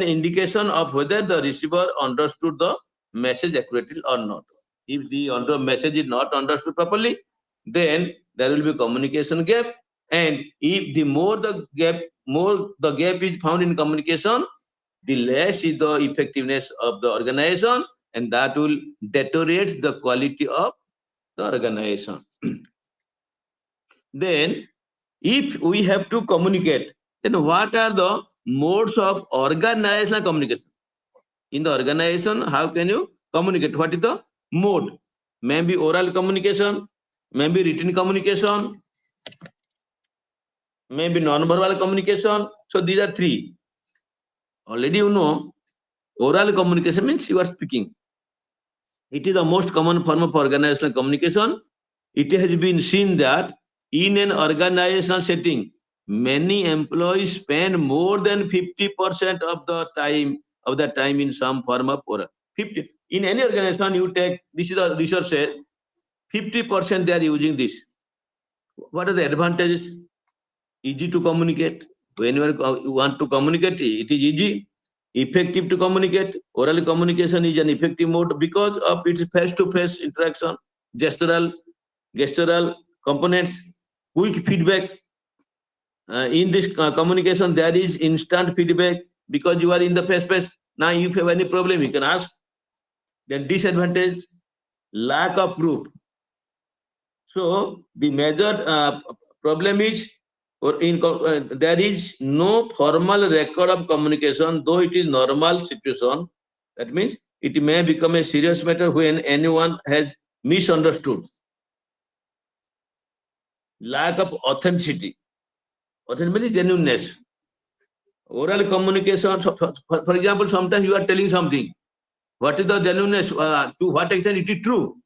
indication of whether the receiver understood the message accurately or not. If the message is not understood properly, then there will be communication gap. And if the more the gap is found in communication, the less is the effectiveness of the organization, and that will deteriorate the quality of the organization. Then, if we have to communicate, then what are the modes of organizational communication? In the organization, how can you communicate? What is the mode? Maybe oral communication, maybe written communication, maybe non-verbal communication. So these are three. Already you know, oral communication means you are speaking. It is the most common form of organizational communication. It has been seen that in an organizational setting, many employees spend more than 50% of the time in some form of oral. 50. In any organization, you take, this is the research said, 50% they are using this. What are the advantages? Easy to communicate. When you want to communicate, it is easy. Effective to communicate. Oral communication is an effective mode because of its face-to-face interaction, gestural components, quick feedback. In this communication, there is instant feedback because you are in the face-to-face. Now, if you have any problem, you can ask. Then disadvantage, lack of proof. So the major problem is, there is no formal record of communication, though it is normal situation. That means it may become a serious matter when anyone has misunderstood. Lack of authenticity. Authenticity means genuineness. Oral communication, for example, sometimes you are telling something. What is the genuineness? To what extent it is true?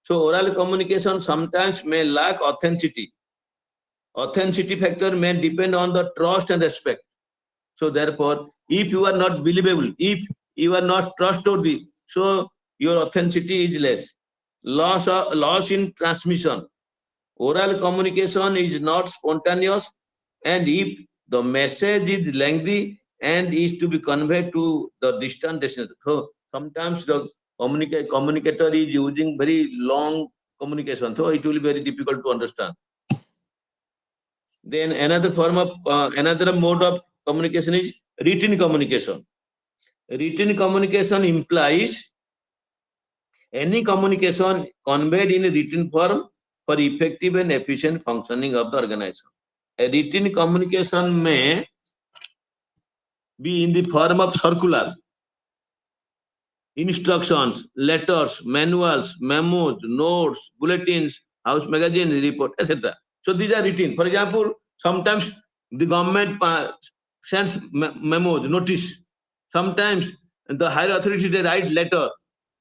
So oral communication sometimes may lack authenticity. Authenticity factor may depend on the trust and respect. So therefore, if you are not believable, if you are not trustworthy, so your authenticity is less. Loss in transmission. Oral communication is not spontaneous, and if the message is lengthy and is to be conveyed to the distant destination, so sometimes the communicator is using very long communication, so it will be very difficult to understand. Then another mode of communication is written communication. Written communication implies any communication conveyed in a written form for effective and efficient functioning of the organization. A written communication may be in the form of circular, instructions, letters, manuals, memos, notes, bulletins, house magazine, report, etc. So these are written. For example, sometimes the government sends memos, notice. Sometimes the higher authority they write letter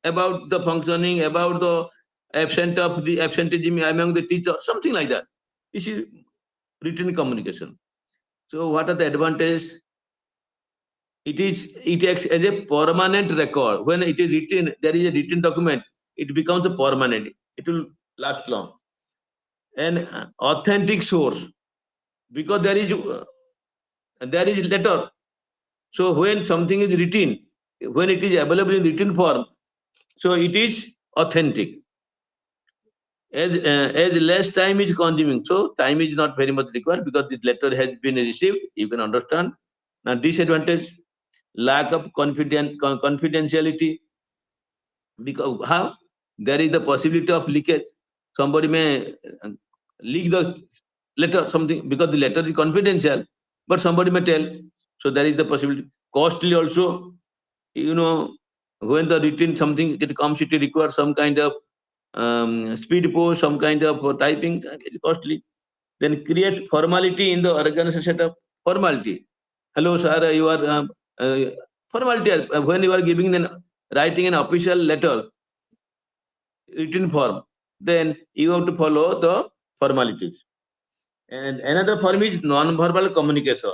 about the functioning, about the absenteeism among the teachers, something like that. This is written communication. So what are the advantages? It acts as a permanent record. When it is written, there is a written document, it becomes a permanent. It will last long. An authentic source, because there is letter. So when something is written, when it is available in written form, so it is authentic. As less time is consuming, so time is not very much required because the letter has been received. You can understand. Now disadvantage, lack of confidentiality. Because how? There is the possibility of leakage. Somebody may leak the letter, something, because the letter is confidential, but somebody may tell. So there is the possibility. Costly also, when the written something it comes, it requires some kind of speed post, some kind of typing, it's costly. Then creates formality in the organization setup. Formality. Hello, sir, you are formality. When you are giving writing an official letter, written form, then you have to follow the formalities. And another form is non-verbal communication.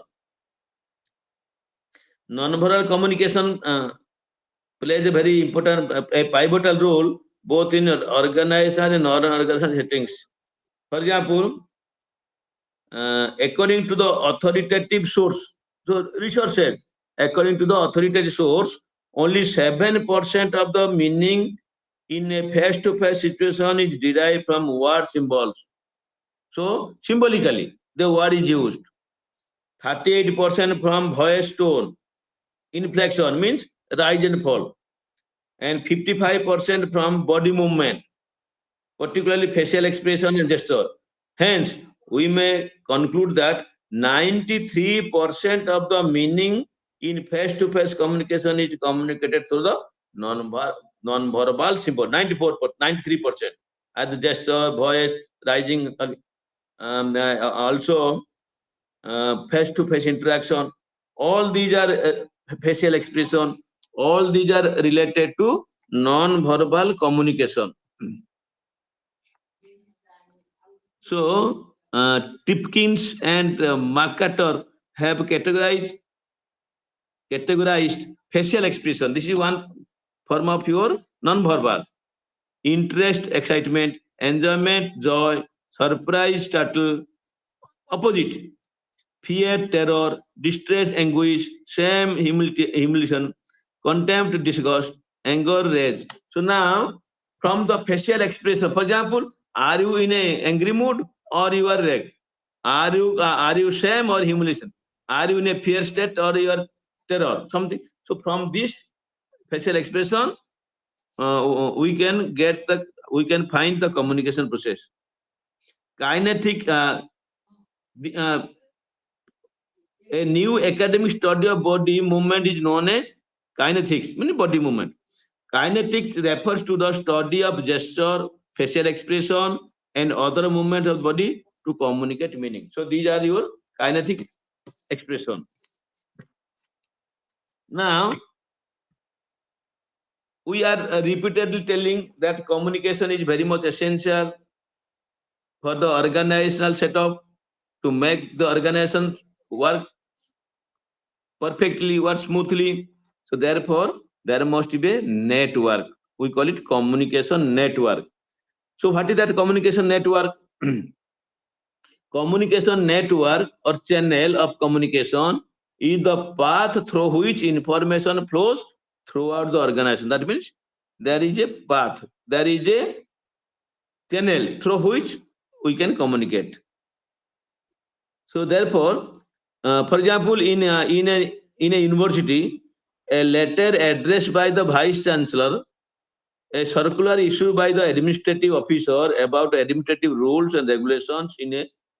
Non-verbal communication plays a very important, a pivotal role both in organization and non-organization settings. For example, according to the authoritative source, so research says, according to the authoritative source, only 7% of the meaning in a face-to-face situation is derived from word symbols. So symbolically, the word is used. 38% from voice tone, inflection means rise and fall, and 55% from body movement, particularly facial expression and gesture. Hence, we may conclude that 93% of the meaning in face-to-face communication is communicated through the non-verbal symbol. 93%. As the gesture, voice, rising, also face-to-face interaction. All these are facial expression. All these are related to non-verbal communication. So, Tipkins and Mercator have categorized facial expression. This is one form of your non-verbal. Interest, excitement, enjoyment, joy, surprise, startle, opposite. Fear, terror, distress, anguish, shame, humiliation, contempt, disgust, anger, rage. So now, from the facial expression, for example, are you in a angry mood or you are rage? Are you shame or humiliation? Are you in a fear state or you are terror? Something. So from this facial expression, we can find the communication process. Kinetic. The, a new academic study of body movement is known as kinetics, meaning body movement. Kinetics refers to the study of gesture, facial expression, and other movements of body to communicate meaning. So these are your kinetic expression. Now, we are repeatedly telling that communication is very much essential for the organizational setup to make the organization work perfectly, work smoothly. So therefore, there must be a network. We call it communication network. So what is that communication network? Communication network or channel of communication is the path through which information flows throughout the organization. That means there is a path, there is a channel through which we can communicate. So therefore, for example, in a university, a letter addressed by the vice chancellor, a circular issued by the administrative officer about administrative rules and regulations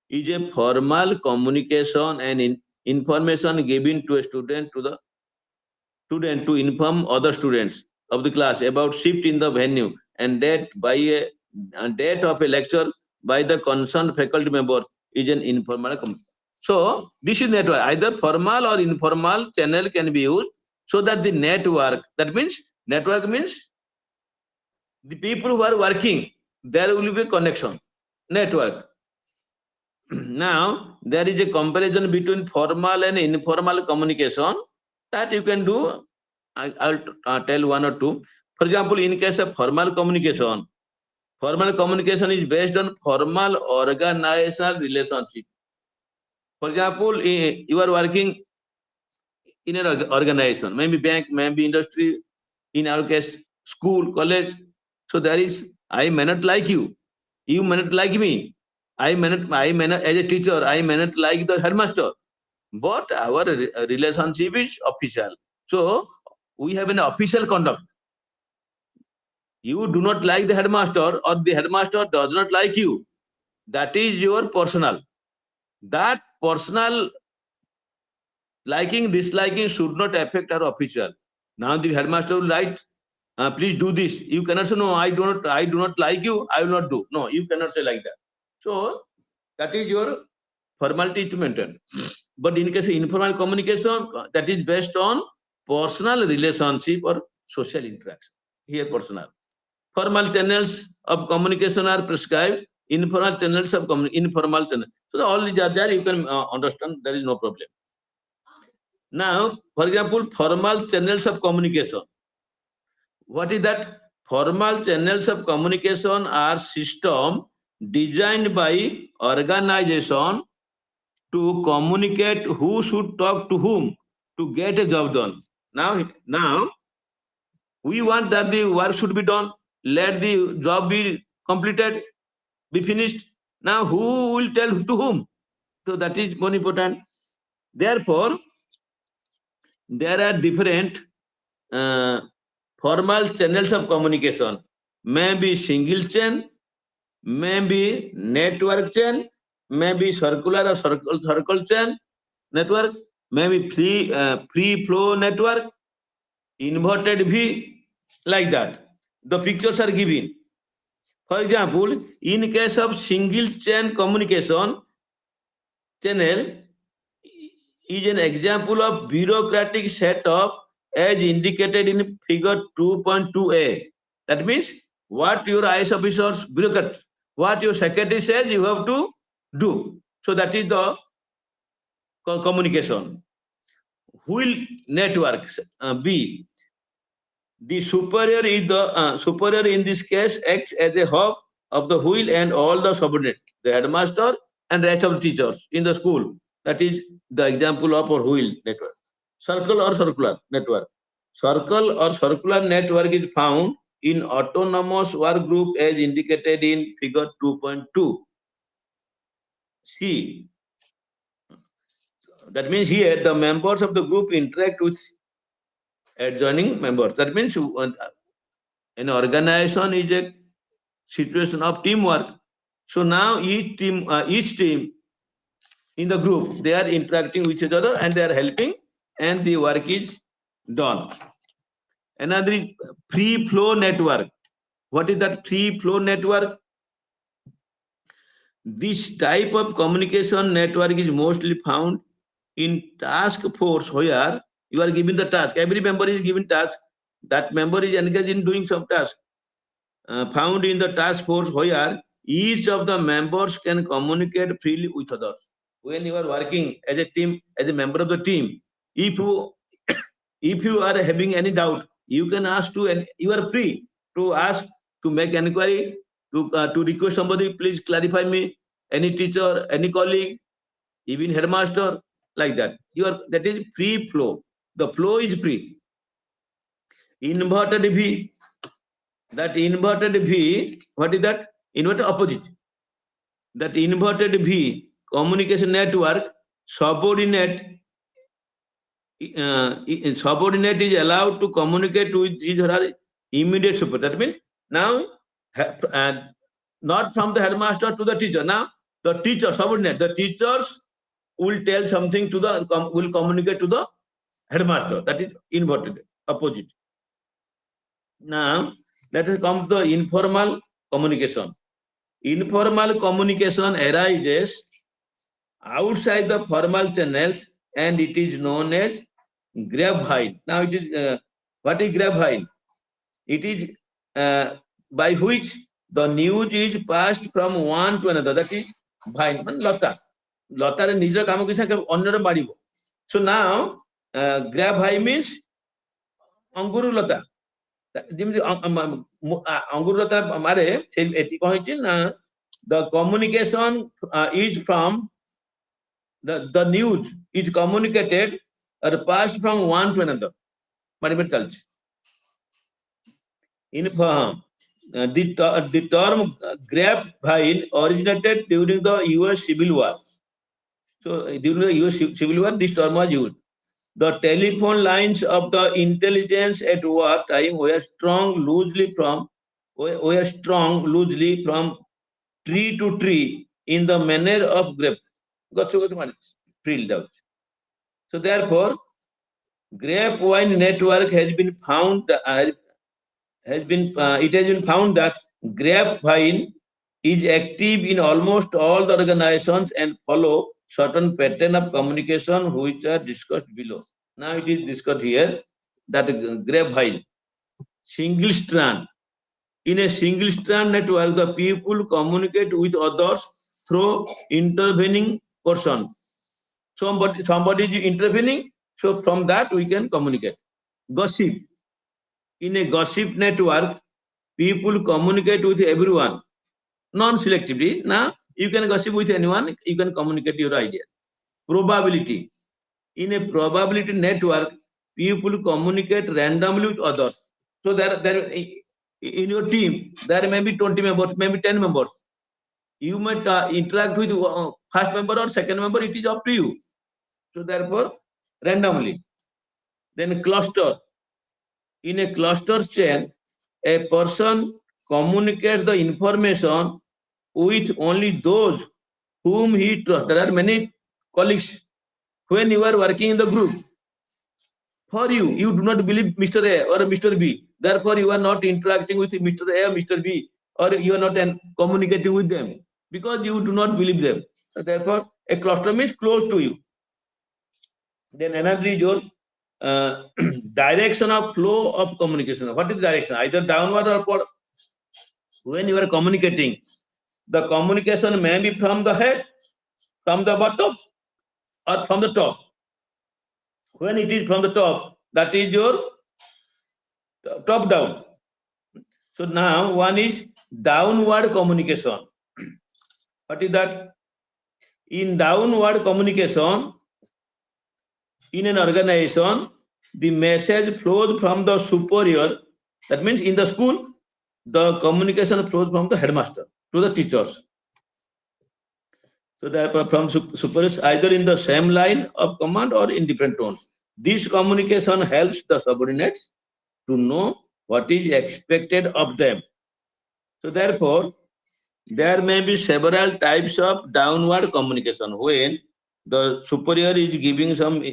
is a formal communication and information given to a student to inform other students of the class about shift in the venue and date of a lecture by the concerned faculty member is an informal communication. So this is network. Either formal or informal channel can be used so that the network, that means network means the people who are working, there will be a connection, network. Now, there is a comparison between formal and informal communication that you can do. I'll tell one or two. For example, in case of formal communication is based on formal organizational relationship. For example, you are working in an organization, maybe bank, maybe industry, in our case, school, college. So there is, I may not like you, you may not like me, I may not, as a teacher, I may not like the headmaster, but our relationship is official. So we have an official conduct. You do not like the headmaster or the headmaster does not like you. That is your personal. That personal liking, disliking should not affect our official. Now the headmaster will write, please do this. You cannot say, no, I do not like you, I will not do. No, you cannot say like that. So that is your formality to maintain. But in case of informal communication, that is based on personal relationship or social interaction. Here, personal. Formal channels of communication are prescribed. Informal channels of informal channels. So all these are there. You can understand. There is no problem. Now, for example, formal channels of communication. What is that? Formal channels of communication are system designed by organization to communicate who should talk to whom to get a job done. Now we want that the work should be done, let the job be completed, be finished. Now who will tell to whom? So that is more important. Therefore, there are different uh, formal channels of communication. Maybe single chain, maybe network chain, maybe circular or circle chain network, maybe free flow network, inverted V, like that. The pictures are given. For example, in case of single chain communication channel is an example of bureaucratic setup as indicated in figure 2.2a. That means what your IS officers, bureaucrat, what your secretary says, you have to do. So that is the communication. Wheel network B. The superior in this case acts as a hub of the wheel and all the subordinates, the headmaster and rest of the teachers in the school. That is the example of a wheel network. Circle or circular network. Circle or circular network is found in autonomous work group as indicated in figure 2.2. C. That means here the members of the group interact with adjoining members. That means an organization is a situation of teamwork. So now each team in the group, they are interacting with each other and they are helping, and the work is done. Another is free flow network. What is that free flow network? This type of communication network is mostly found in task force where you are given the task. Every member is given task. That member is engaged in doing some task. Found in the task force where each of the members can communicate freely with others. When you are working as a team, as a member of the team, if you if you are having any doubt, you can ask to, and you are free to ask, to make inquiry, to request somebody, please clarify me, any teacher, any colleague, even headmaster, like that. That is free flow. The flow is free. Inverted V. That inverted V, what is that? Inverted opposite. That inverted V communication network, subordinate subordinate is allowed to communicate with his or her immediate superior. That means now not from the headmaster to the teacher. Now the teacher, subordinate, the teachers will tell something to the will communicate to the headmaster. That is inverted, opposite. Now let us come to the informal communication. Informal communication arises outside the formal channels and it is known as grapevine. Now it is what is grapevine? It is by which the news is passed from one to another. That is vine, lata. Lata ନିଜର କାମ କିଛି ଅନ୍ୟର ବାଢିବ. So now grapevine means ଅଙ୍ଗୁର ଲତା. ଯେମିତି ଅଙ୍ଗୁର ଲତା ମାରେ ସେ ଏଠି କହିଛି ନା, the communication is from the news is communicated or passed from one to another. The term grapevine originated during the US Civil War. So during the US Civil War, this term was used. The telephone lines of the intelligence at war time were strung loosely from tree to tree in the manner of grape. So therefore, grapevine network has been found. It has been found that grapevine is active in almost all the organizations and follow certain pattern of communication which are discussed below. Now it is discussed here that grapevine, single strand. In a single strand network, the people communicate with others through intervening person. Somebody is intervening, So from that we can communicate. Gossip. In a gossip network, people communicate with everyone, non-selectively. Now you can gossip with anyone, you can communicate your idea. Probability. In a probability network, people communicate randomly with others. So there in your team, there may be 20 members, maybe 10 members. You might interact with first member or second member, it is up to you. So therefore, randomly. Then cluster. In a cluster chain, a person communicates the information with only those whom he trusts. There are many colleagues. When you are working in the group, for you, you do not believe Mr. A or Mr. B. Therefore, you are not interacting with Mr. A or Mr. B, or you are not communicating with them because you do not believe them. Therefore, a cluster means close to you. Then another is your direction of flow of communication. What is direction? Either downward or upward. When you are communicating, the communication may be from the head, from the bottom, or from the top. When it is from the top, that is your top down. So now one is downward communication. What is that? In downward communication, in an organization, the message flows from the superior. That means in the school, the communication flows from the headmaster to the teachers. So therefore, from superiors either in the same line of command or in different tones. This communication helps the subordinates to know what is expected of them. So therefore, there may be several types of downward communication when the superior is giving some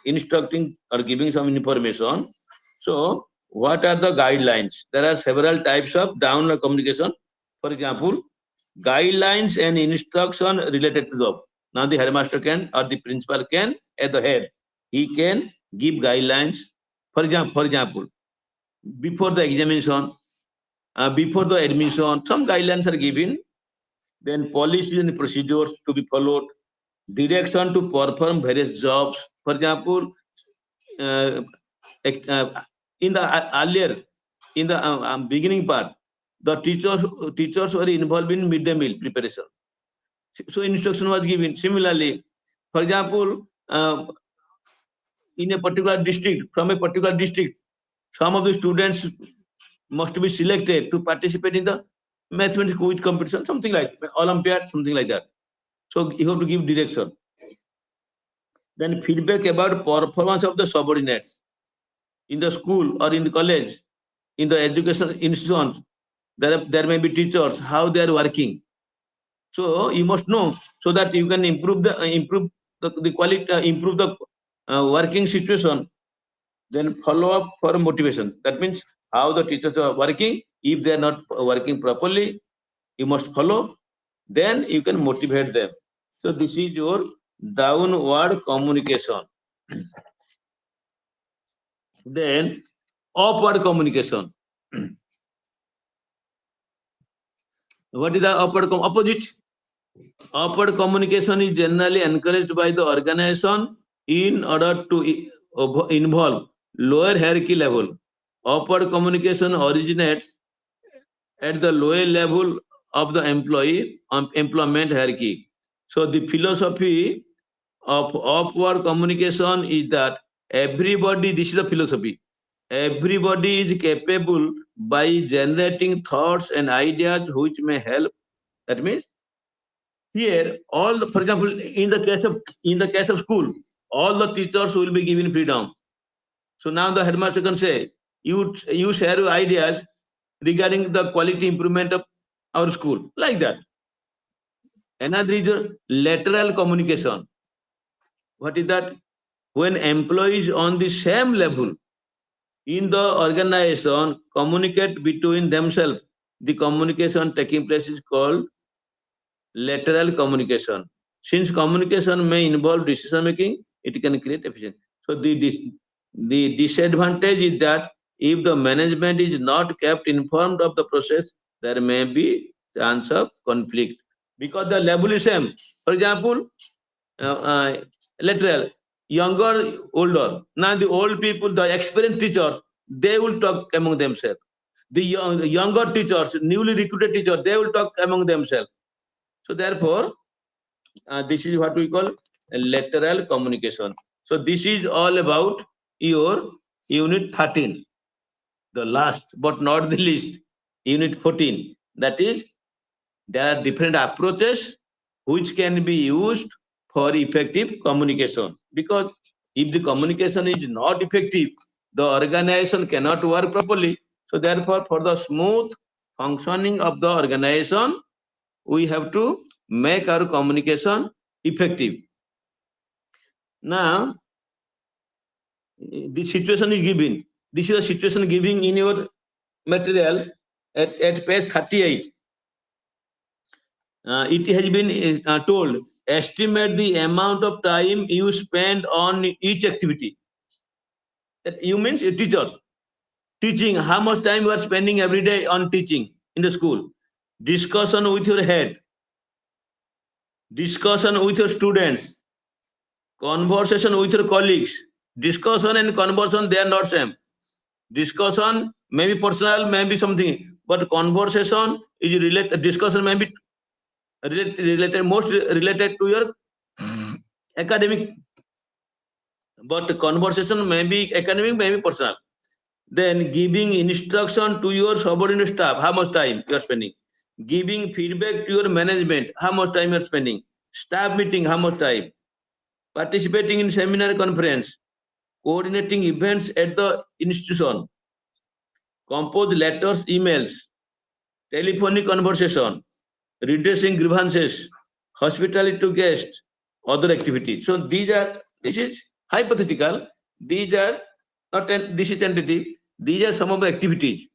instructing or giving some information. So what are the guidelines? There are several types of downward communication. For example, guidelines and instruction related to job. Now the headmaster can or the principal can at the head. He can give guidelines. For example, before the examination, before the admission, some guidelines are given. Then policies and procedures to be followed. Direction to perform various jobs. For example, uh, in the earlier, in the beginning part, the teachers were involved in midday meal preparation. So instruction was given. Similarly, for example, in a particular district, from a particular district, some of the students must be selected to participate in the mathematics quiz competition, something like Olympiad, something like that. So you have to give direction. Then feedback about performance of the subordinates in the school or in the college, in the education institutions. There may be teachers how they are working. So you must know so that you can improve the quality, improve the working situation. Then follow up for motivation. That means how the teachers are working. If they are not working properly, you must follow. Then you can motivate them. So this is your downward communication. Then upward communication. What is the opposite? Upward communication is generally encouraged by the organization in order to involve lower hierarchy level. Upward communication originates at the lower level of the employment hierarchy. So the philosophy of upward communication is that everybody, this is the philosophy, everybody is capable by generating thoughts and ideas which may help. That means here, for example, in the case of school, all the teachers will be given freedom. So now the headmaster can say, you share your ideas regarding the quality improvement of our school, like that. Another is lateral communication. What is that? When employees on the same level in the organization communicate between themselves, the communication taking place is called lateral communication. Since communication may involve decision making, it can create efficiency. So the disadvantage is that if the management is not kept informed of the process, there may be chance of conflict because the level is same. For example, lateral. younger, older. Now the old people, the experienced teachers, they will talk among themselves. The younger teachers, newly recruited teachers, they will talk among themselves. So therefore, this is what we call a lateral communication. So this is all about your unit 13, the last but not the least, unit 14. That is, there are different approaches which can be used for effective communication. Because if the communication is not effective, the organization cannot work properly. So therefore, for the smooth functioning of the organization, we have to make our communication effective. Now, the situation is given. This is a situation given in your material at page 38. It has been told, estimate the amount of time you spend on each activity. That you means a teacher. Teaching, how much time you are spending every day on teaching in the school. Discussion with your head. Discussion with your students. Conversation with your colleagues. Discussion and conversation, they are not same. Discussion may be personal, may be something, but conversation is related. Discussion may be related, most related to your academic, but conversation may be academic, may be personal. Then giving instruction to your subordinate staff, how much time you are spending. Giving feedback to your management, how much time you are spending. Staff meeting, how much time. Participating in seminar conference. Coordinating events at the institution. Compose letters, emails. Telephonic conversation. Redressing grievances. Hospitality to guests. Other activities. So this is hypothetical. These are not, this is tentative. These are some of the activities.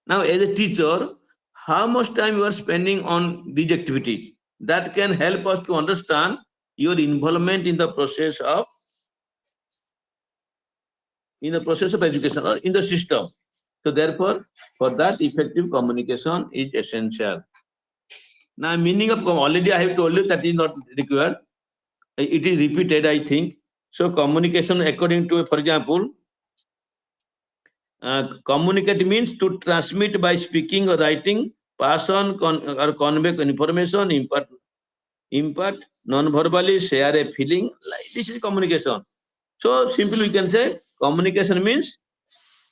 Now, as a teacher, how much time you are spending on these activities? That can help us to understand your involvement in the process of education or in the system. So therefore, for that, effective communication is essential. Now, meaning of already I have told you that is not required. It is repeated, I think. So communication, according to, for example, communicate means to transmit by speaking or writing, pass on or convey information, impart non-verbally, share a feeling. Like this is communication. So simply we can say communication means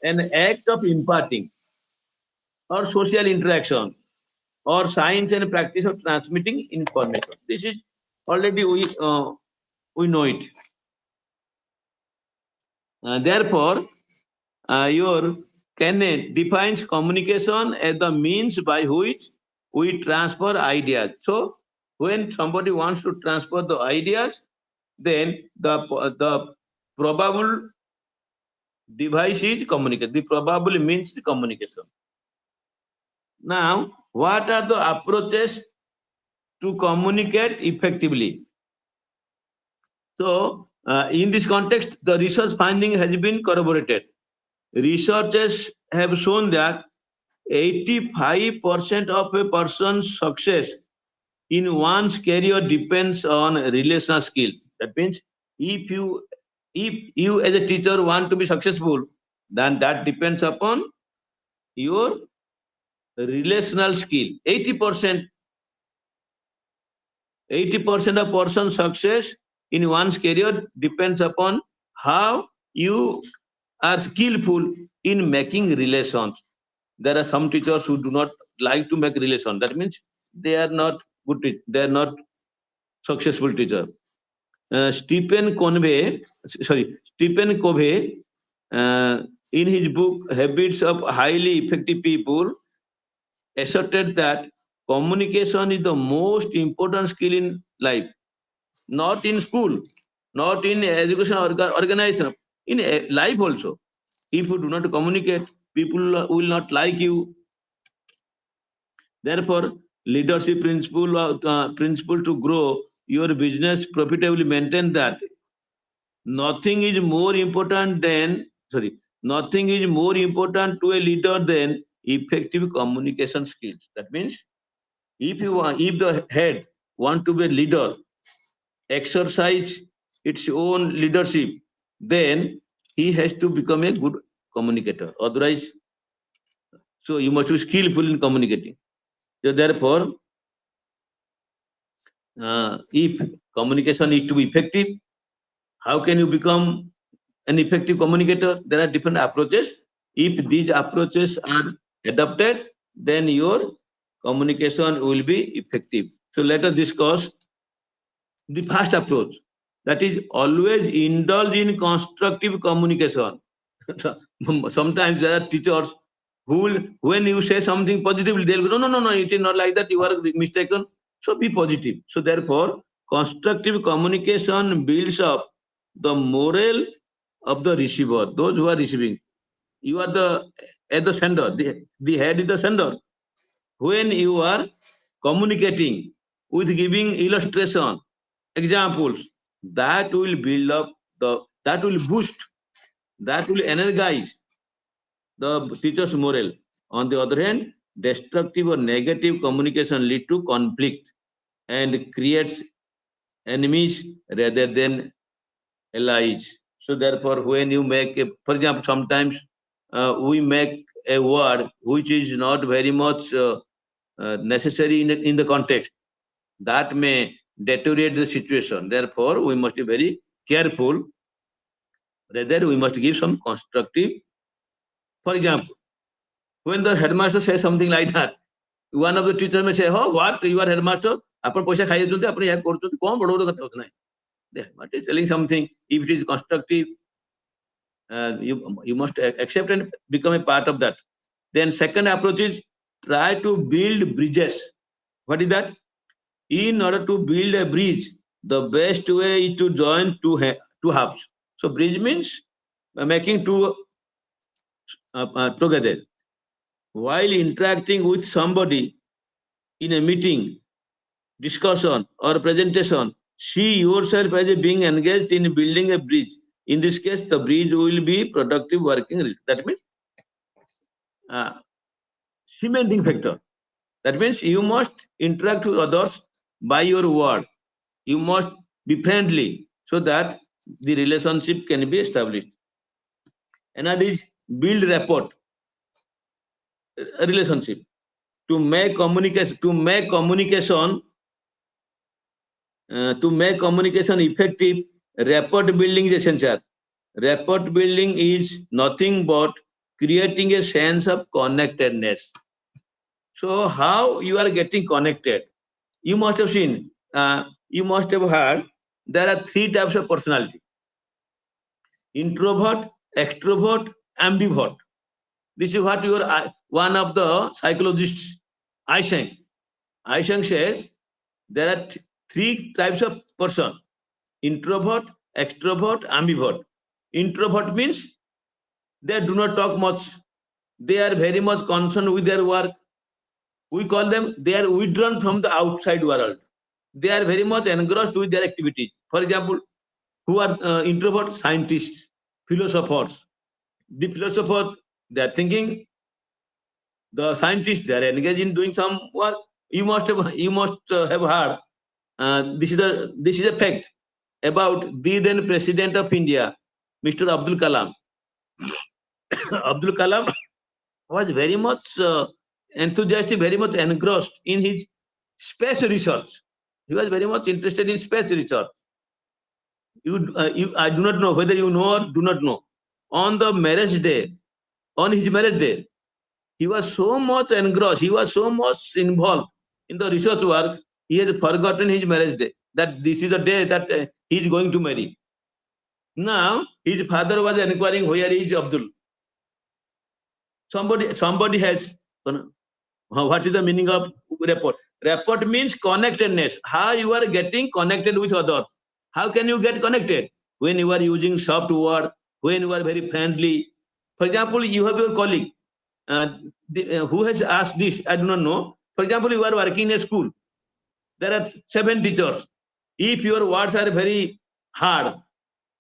an act of imparting or social interaction or science and practice of transmitting information. This is already we know it. Therefore, your Kenneth defines communication as the means by which we transfer ideas. So, when somebody wants to transfer the ideas, then the probable device is communication. The probable means the communication. Now, what are the approaches to communicate effectively? So, in this context, the research finding has been corroborated. Researchers have shown that 85% of a person's success in one's career depends on relational skill. That means if you as a teacher want to be successful, then that depends upon your relational skill. 80% of person's success in one's career depends upon how you are skillful in making relations. There are some teachers who do not like to make relations. That means they are not good. They are not successful teacher. Stephen Covey, in his book Habits of Highly Effective People, asserted that communication is the most important skill in life, not in school, not in education organization, in life also. If you do not communicate, people will not like you. Therefore, leadership principle to grow your business profitably maintain that nothing is more important than nothing is more important to a leader than effective communication skills. That means if the head want to be a leader, exercise its own leadership, then he has to become a good communicator. Otherwise, so you must be skillful in communicating. So therefore, if communication is to be effective, how can you become an effective communicator? There are different approaches. If these approaches are adopted, then your communication will be effective. So let us discuss the first approach, that is always indulge in constructive communication. Sometimes there are teachers who will, when you say something positively, they'll go, no, it is not like that, you are mistaken. So be positive. So therefore, constructive communication builds up the morale of the receiver, those who are receiving. You are the at the sender, the head is the sender. When you are communicating with giving illustration, examples, that will build up that will boost, that will energize the teacher's morale. On the other hand, destructive or negative communication lead to conflict and creates enemies rather than allies. So therefore, when you make a, for example, sometimes we make a word which is not very much necessary in the context, that may deteriorate the situation. Therefore, we must be very careful. Rather, we must give some constructive. For example, when the headmaster says something like that, one of the teachers may say, "Oh, what? You are headmaster? ଆପଣ ପଇସା ଖାଇ ଦଉଛନ୍ତି, ଆପଣ ଏହା କରୁଛନ୍ତି, କଣ ବଡ଼ ବଡ଼ କଥା ହଉଛି ନାହିଁ." The headmaster is telling something. If it is constructive, you must accept and become a part of that. Then second approach is try to build bridges. What is that? In order to build a bridge, the best way is to join two halves. So bridge means making two together. While interacting with somebody in a meeting, discussion, or presentation, see yourself as being engaged in building a bridge. In this case, the bridge will be productive working. That means uh, cementing factor. That means you must interact with others by your word. You must be friendly so that the relationship can be established. Another is build rapport, relationship. To make communication effective, rapport building is essential. Rapport building is nothing but creating a sense of connectedness. So how you are getting connected? You must have seen, you must have heard, there are three types of personality: introvert, extrovert, ambivert. This is what your one of the psychologists, Eysenck. Eysenck says there are three types of person: introvert, extrovert, ambivert. Introvert means they do not talk much. They are very much concerned with their work. We call them, they are withdrawn from the outside world. They are very much engrossed with their activities. For example, who are introvert? Scientists, philosophers. The philosopher, they are thinking. The scientists, they are engaged in doing some work. You must have heard. This is a fact about the then president of India, Mr. Abdul Kalam. Abdul Kalam was very much enthusiastic, very much engrossed in his space research. He was very much interested in space research. I do not know whether you know or do not know. On the marriage day, on his marriage day, he was so much engrossed, he was so much involved in the research work, he has forgotten his marriage day. That this is the day that he is going to marry. Now, his father was inquiring, where is Abdul? Somebody has, what is the meaning of rapport? Rapport means connectedness. How you are getting connected with others. How can you get connected? When you are using soft word, when you are very friendly. For example, you have your colleague. Who has asked this? I do not know. For example, you are working in a school. There are 7 teachers. If your words are very hard,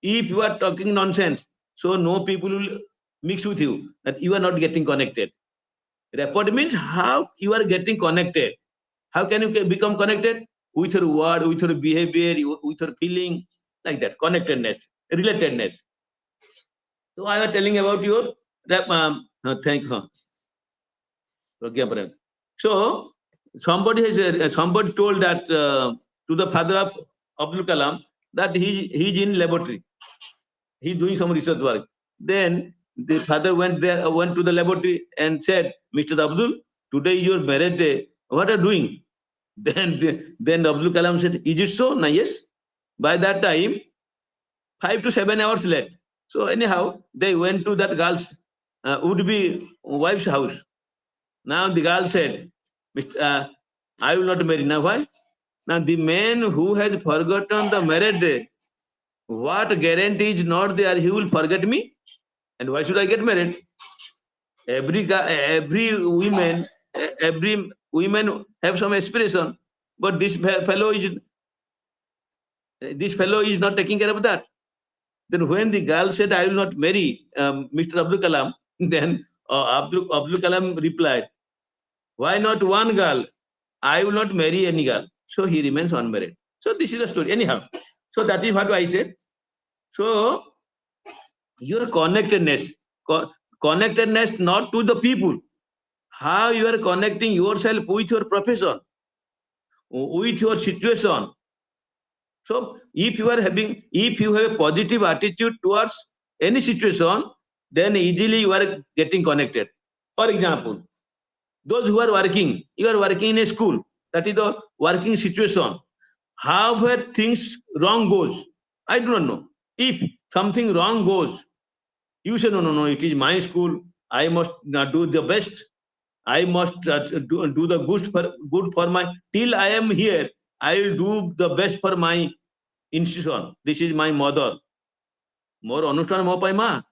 if you are talking nonsense, so no people will mix with you, that you are not getting connected. Rapport means how you are getting connected. How can you become connected? With your word, with your behavior, with your feeling. like that, connectedness, relatedness. So I was telling about your so somebody told that to the father of Abdul Kalam that he's in laboratory, he's doing some research work. Then the father went to the laboratory and said, Mr. Abdul, today is your marriage day. What are you doing? Then Abdul Kalam said, is it so? No, yes. By that time, 5 to 7 hours late. So anyhow, they went to that girl's would-be wife's house. Now the girl said, I will not marry. Now why? Now the man who has forgotten the marriage day, what guarantee is not there he will forget me? And why should I get married? Every women have some aspiration, but this fellow is not taking care of that. Then when the girl said, I will not marry Mr. Abdul Kalam, then Abdul Kalam replied, why not one girl? I will not marry any girl. So he remains unmarried. So this is the story. Anyhow, so that is what I said. So your connectedness not to the people, how you are connecting yourself with your profession, with your situation. So if you have a positive attitude towards any situation, then easily you are getting connected. For example, those who are working, you are working in a school, that is the working situation. However things wrong goes, I do not know. If something wrong goes, you say, no, it is my school. I must do the best. I must do the good for my, till I am here, I will do the best for my institution. This is my mother. मोर अनुष्ठान मो पाई माँ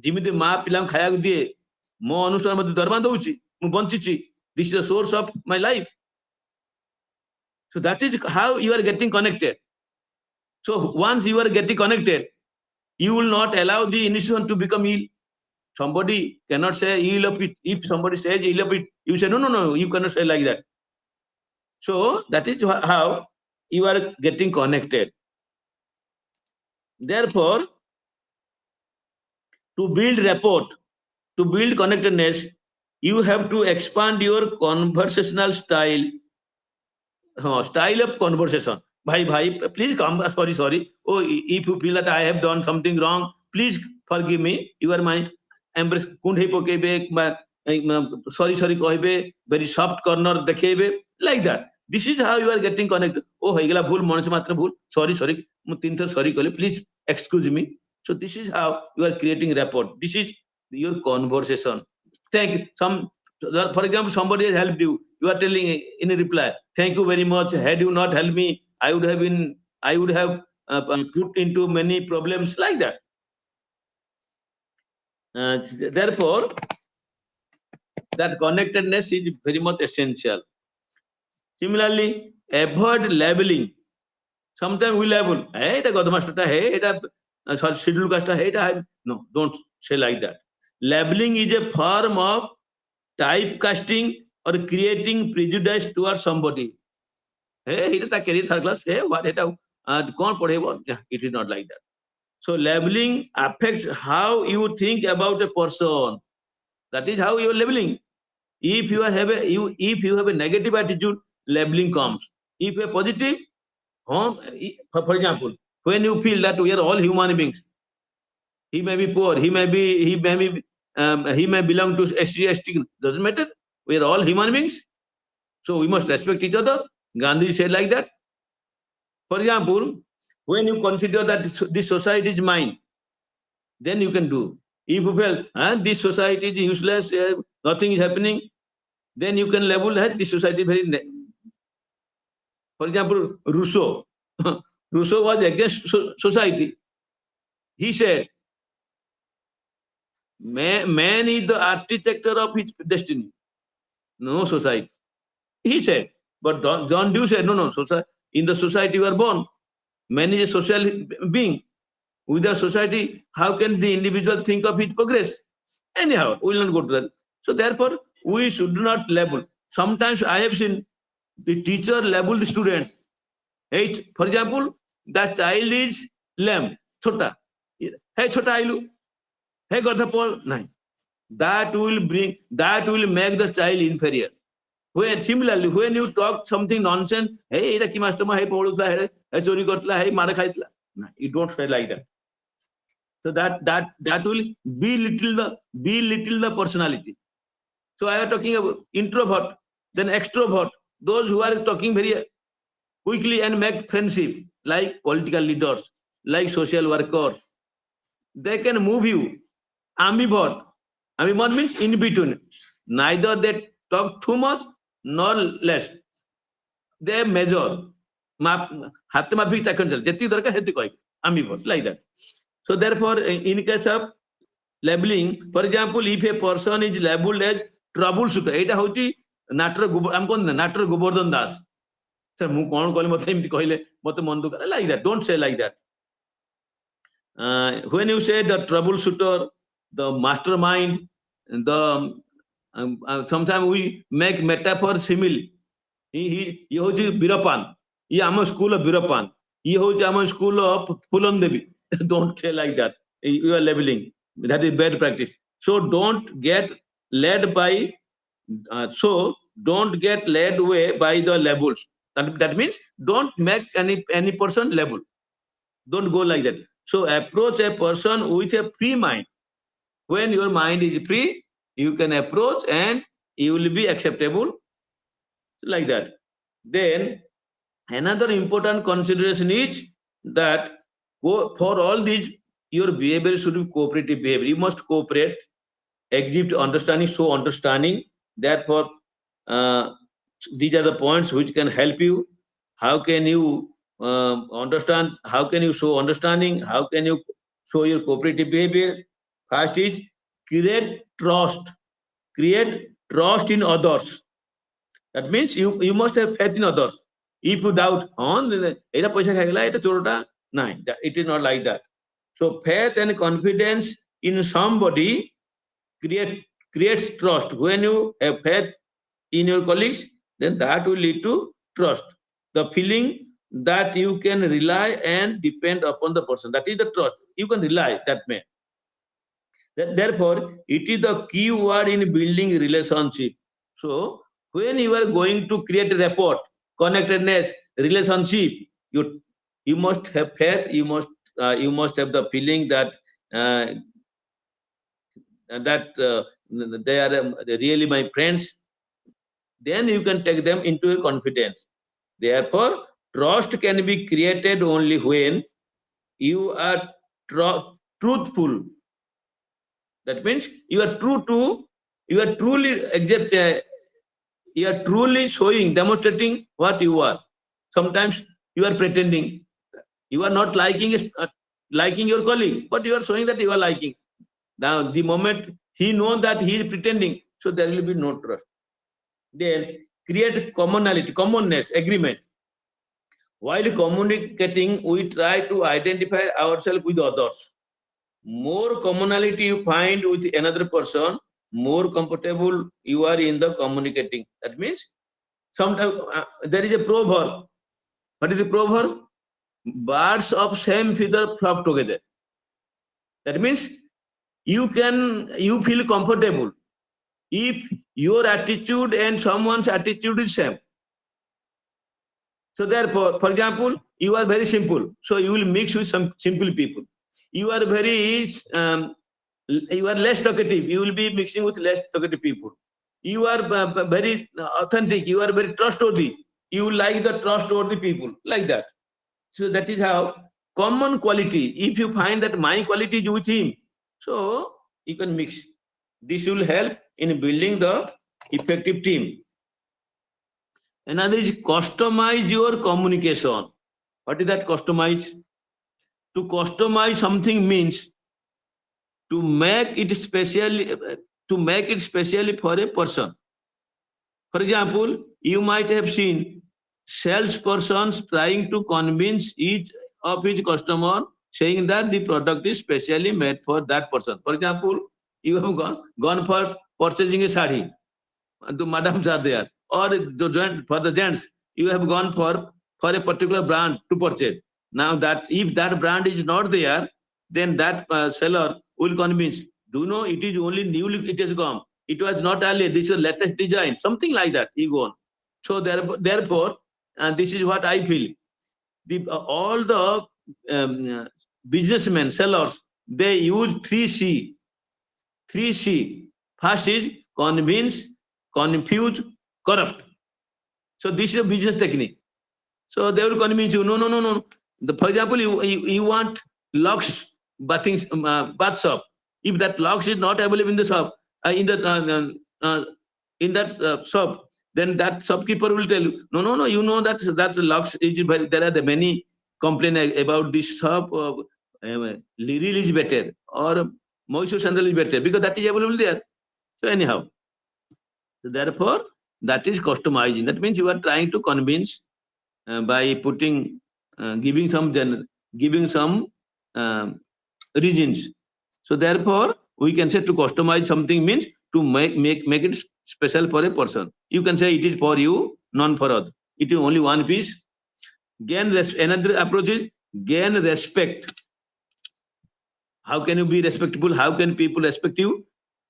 जिमिति माँ पिला खाया दिए मो अनुष्ठान मते दरमा दउची मु बंचिची. This is the source of my life. So that is how you are getting connected. So once you are getting connected, you will not allow the institution to become ill. Somebody cannot say ill of it. If somebody says ill of it, you say no, you cannot say like that. So that is how you are getting connected. Therefore, to build rapport, to build connectedness, you have to expand your conversational style. Style of conversation. Bhai, please come. Sorry. Oh, if you feel that I have done something wrong, please forgive me. You are my embrace. Sorry, कहबे, very soft corner देखेबे, like that. This is how you are getting connected. Oh, होइगला भूल, मन से मात्र भूल. Sorry. मु 3 थर sorry कहले. Please excuse me. So this is how you are creating rapport. This is your conversation. Thank some. For example, somebody has helped you. You are telling in a reply, thank you very much. Had you not helped me, I would have put into many problems, like that. Therefore, that connectedness is very much essential. Similarly, avoid labeling. Sometimes we label, hey, the Godmaster, hey, sorry, schedule caste, hey, no, don't say like that. Labeling is a form of typecasting or creating prejudice towards somebody. Hey, it is a career third class. Hey, what it it is not like that. So labeling affects how you think about a person. That is how you are labeling. If you have a negative attitude, labeling comes. If you are positive, for example, when you feel that we are all human beings, he may be poor, he may belong to SC, ST, doesn't matter. We are all human beings. So we must respect each other. Gandhi said like that. For example, when you consider that this society is mine, then you can do. If you feel this society is useless, nothing is happening, then you can label this society very. For example, Rousseau. Rousseau was against society. He said, man is the architect of his destiny, no society. He said, but John Dewey said, no, in the society you are born. Man is a social being. Without society, how can the individual think of his progress? Anyhow, we will not go to that. So therefore, we should not label. Sometimes I have seen the teacher label the students. For example, the child is lame, chota. Hey, chota ailu. Hey, got Paul. Nine. That will make the child inferior. When similarly, when you talk something nonsense, hey, ita ki master ma hey podutla hey chori kartla hey mara khaitla. No, you don't say like that. So that will belittle the personality. So I am talking about introvert, then extrovert, those who are talking very quickly and make friendship, like political leaders, like social workers. They can move you. Ambivert. Ambivert means in between. Neither they talk too much nor less. They measure. हाथ में भी चक्कर चल जितनी दरकार है कोई ambivert like that. So therefore, in case of labeling, for example, if a person is labeled as troubleshooter, এটা হচ্ছে নাটর আমি কোন নাটর গোবর্ধন দাস স্যার মু কোন কইলে মতে এমতি কইলে মতে মন দুঃখ like that. Don't say like that. When you say the troubleshooter, the mastermind, the sometimes we make metaphor simile. He হচ্ছে বীরপান, am a school of বীরপান, হচ্ছে am a school of Phoolan Devi. Don't say like that. You are labeling. That is bad practice. So don't get led away by the labels. That means don't make any person label. Don't go like that. So approach a person with a free mind. When your mind is free, you can approach and you will be acceptable like that. Then another important consideration is that for all these, your behavior should be cooperative behavior. You must cooperate, exhibit understanding, show understanding. Therefore, these are the points which can help you. How can you understand? How can you show understanding? How can you show your cooperative behavior? First is create trust. Create trust in others. That means you must have faith in others. If you doubt, এটা পয়সা খাইলা এটা চোরটা নাই, it is not like that. So faith and confidence in somebody creates trust. When you have faith in your colleagues, then that will lead to trust. The feeling that you can rely and depend upon the person, that is the trust. You can rely that way. Therefore, it is the key word in building relationship. So when you are going to create a rapport, connectedness, relationship, you must have faith. You must have the feeling that they are really my friends. Then you can take them into your confidence. Therefore, trust can be created only when you are truthful. That means you are truly showing, demonstrating what you are. Sometimes you are pretending. You are not liking your colleague, but you are showing that you are liking. Now, the moment he knows that he is pretending, so there will be no trust. Then create commonness, agreement. While communicating, we try to identify ourselves with others. More commonality you find with another person, more comfortable you are in the communicating. That means sometimes there is a proverb. What is the proverb? Birds of same feather flock together. That means you feel comfortable if your attitude and someone's attitude is same. So therefore, for example, you are very simple, so you will mix with some simple people. You are less talkative, you will be mixing with less talkative people. You are very authentic, you are very trustworthy, you like the trustworthy people, like that. So that is how common quality, if you find that my quality is with him, so you can mix. This will help in building the effective team. Another is customize your communication. What is that customize? To customize something means to make it specially for a person. For example, you might have seen salespersons trying to convince each of his customer, saying that the product is specially made for that person. For example, you have gone for purchasing a sari, the madams are there, or for the gents, you have gone for a particular brand to purchase. Now that if that brand is not there, then that seller will convince, do you know it is only newly it has come. It was not earlier. This is latest design, something like that. He go on. So therefore, this is what I feel. All the businessmen, sellers, they use 3C. 3C. First is convince, confuse, corrupt. So this is a business technique. So they will convince you, no, no, no, no. For example, you want locks bathing bath shop. If that locks is not available in the shop, in that shop, then that shopkeeper will tell you, no, no, no. You know that locks is very. There are the many complaint about this shop. Liril is better or Mysore sandal is better because that is available there. So anyhow, so therefore that is customizing. That means you are trying to convince by putting giving some um, reasons. So therefore we can say to customize something means to make it special for a person. You can say it is for you, none for other. It is only one piece. Another approach is gain respect. How can you be respectful? How can people respect you?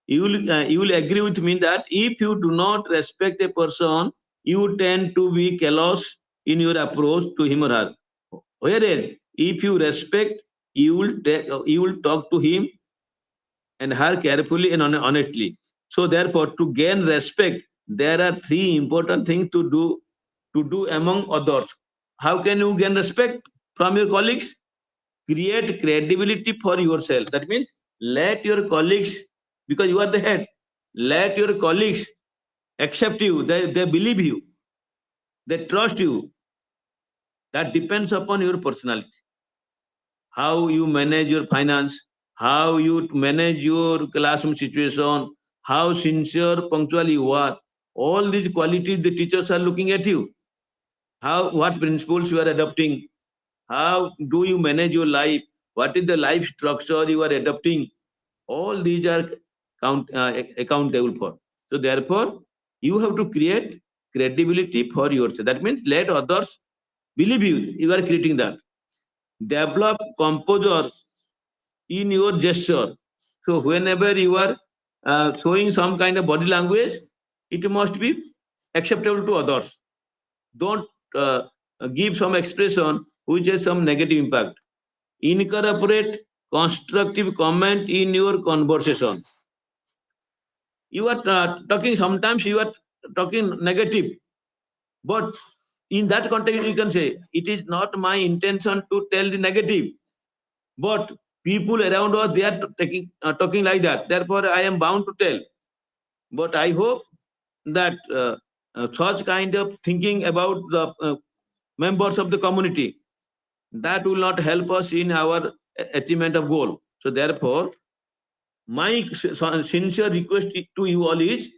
You will agree with me that if you do not respect a person, you tend to be callous in your approach to him or her. Whereas if you respect, you will talk to him and her carefully and honestly. So therefore, to gain respect, there are three important things to do among others. How can you gain respect from your colleagues? Create credibility for yourself. That means let your colleagues, because you are the head, let your colleagues accept you. They believe you. They trust you. That depends upon your personality. How you manage your finance, how you manage your classroom situation, how sincere, punctual you are. All these qualities the teachers are looking at you. What principles you are adopting, how do you manage your life, what is the life structure you are adopting. All these are accountable for. So therefore, you have to create credibility for yourself. That means let others believe you. You are creating that. Develop composure in your gesture. So whenever you are showing some kind of body language, it must be acceptable to others. Don't give some expression which has some negative impact. Incorporate constructive comment in your conversation. You are talking, sometimes you are talking negative, but in that context you can say it is not my intention to tell the negative, but people around us they are talking like that, therefore I am bound to tell. But I hope that such kind of thinking about the members of the community, that will not help us in our achievement of goal. So therefore, my sincere request to you all is,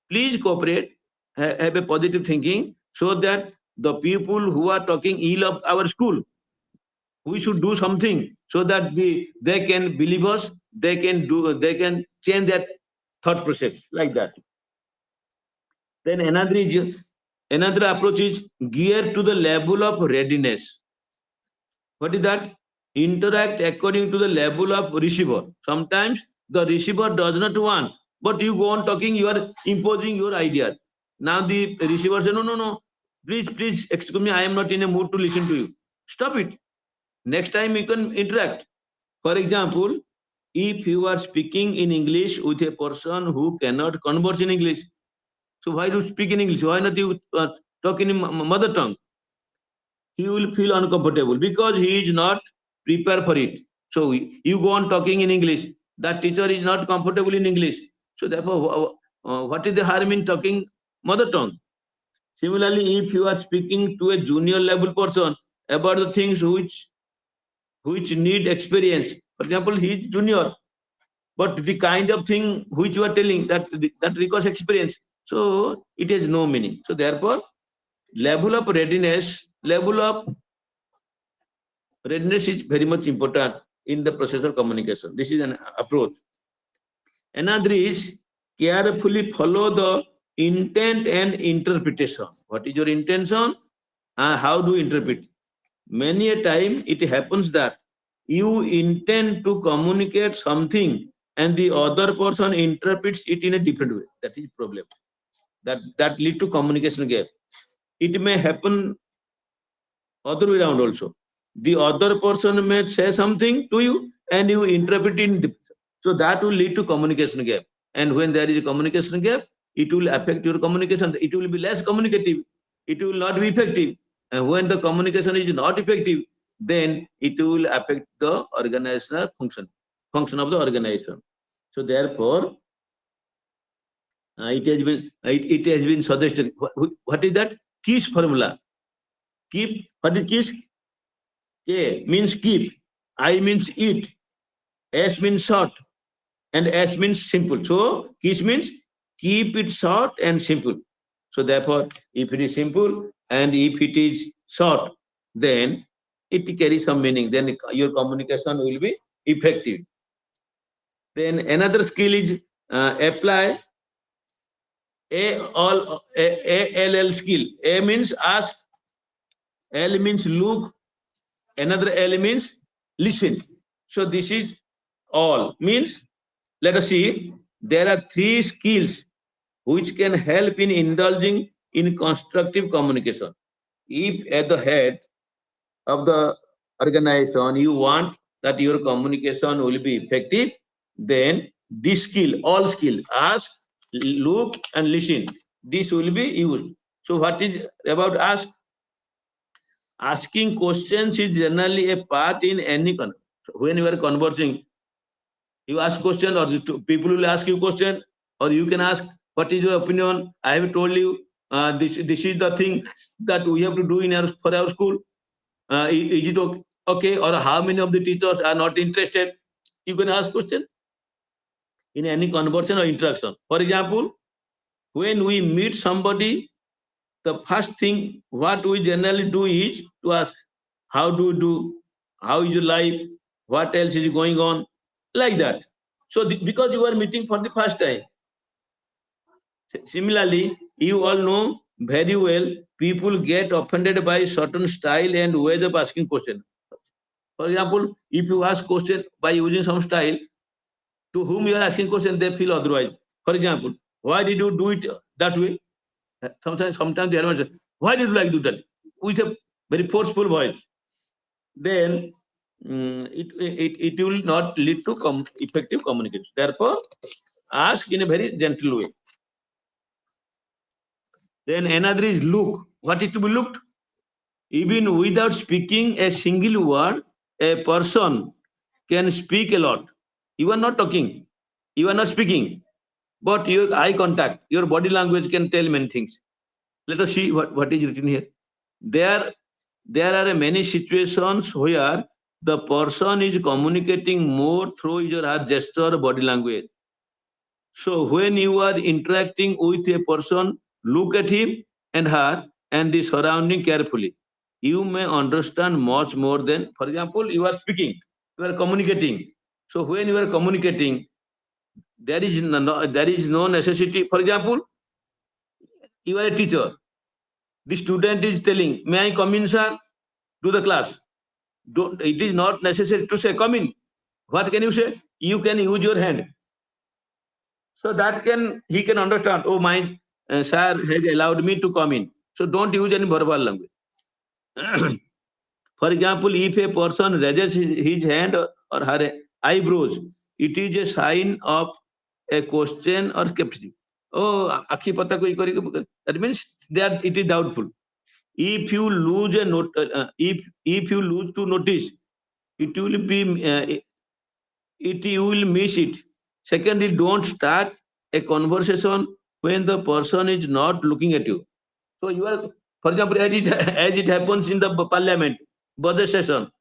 please cooperate, have a positive thinking, so that the people who are talking ill of our school, we should do something so that they can believe us, they can change that thought process like that. Then another approach is geared to the level of readiness. What is that? Interact according to the level of receiver. Sometimes the receiver does not want, but you go on talking, you are imposing your ideas. Now the receiver says, no, no, no, please, excuse me, I am not in a mood to listen to you. Stop it. Next time you can interact. For example, if you are speaking in English with a person who cannot converse in English, so why do you speak in English? Why not you talk in mother tongue? He will feel uncomfortable because he is not prepared for it. So you go on talking in English. That teacher is not comfortable in English. So therefore, what is the harm in talking mother tongue? Similarly, if you are speaking to a junior level person about the things which need experience, for example, he is junior, but the kind of thing which you are telling that requires experience, so it has no meaning. So therefore, level of readiness is very much important in the process of communication. This is an approach. Another is carefully follow the intent and interpretation. What is your intention? How do you interpret? Many a time it happens that you intend to communicate something and the other person interprets it in a different way. That is problem. That lead to communication gap. It may happen other way around also. The other person may say something to you and you interpret it in so that will lead to communication gap. And when there is a communication gap, it will affect your communication. It will be less communicative. It will not be effective. And when the communication is not effective, then it will affect the organizational function of the organization. So therefore, it has been suggested. What is that? KISS formula. Keep. What is KISS? K means keep, I means eat, S means short, and S means simple. So KISS means keep it short and simple. So therefore, if it is simple and if it is short, then it carries some meaning. Then your communication will be effective. Then another skill is apply ALL skill. A means ask, L means look, another L means listen. So this is all means, let us see, there are three skills which can help in indulging in constructive communication. If at the head of the organization you want that your communication will be effective, then this skill, all skill, ask, look and listen, this will be used. So what is about ask? Asking questions is generally a part in any when you are conversing. You ask question or people will ask you question, or you can ask what is your opinion. I have told you this is the thing that we have to do in our for our school. Is it okay? Or how many of the teachers are not interested? You can ask question in any conversation or interaction. For example, when we meet somebody, the first thing what we generally do is to ask, how do you do? How is your life? What else is going on? Like that. So because you are meeting for the first time. Similarly, you all know very well people get offended by certain style and ways of asking question. For example, if you ask question by using some style, to whom you are asking question, they feel otherwise. For example, why did you do it that way? Sometimes they are why did you like do that? With a very forceful voice. Then it will not lead to effective communication. Therefore, ask in a very gentle way. Then another is look. What is to be looked? Even without speaking a single word, a person can speak a lot. You are not talking, you are not speaking, but your eye contact, your body language can tell many things. Let us see what is written here. There, there are many situations where the person is communicating more through his or her gesture, body language. So when you are interacting with a person, look at him and her and the surrounding carefully. You may understand much more than, for example, you are speaking, you are communicating. So when you are communicating, there is no necessity. For example, you are a teacher. The student is telling, "May I come in, sir, to the class?" It is not necessary to say, "Come in." What can you say? You can use your hand. So that he can understand, oh, my sir has allowed me to come in. So don't use any verbal language. For example, if a person raises his hand or her eyebrows, it is a sign of a question or skepticism. Oh, akhi pata koi that means that it is doubtful. If you lose a note, if you lose to notice, it will be you will miss it. Secondly, don't start a conversation when the person is not looking at you. So you are, for example, as it happens in the parliament, budget session,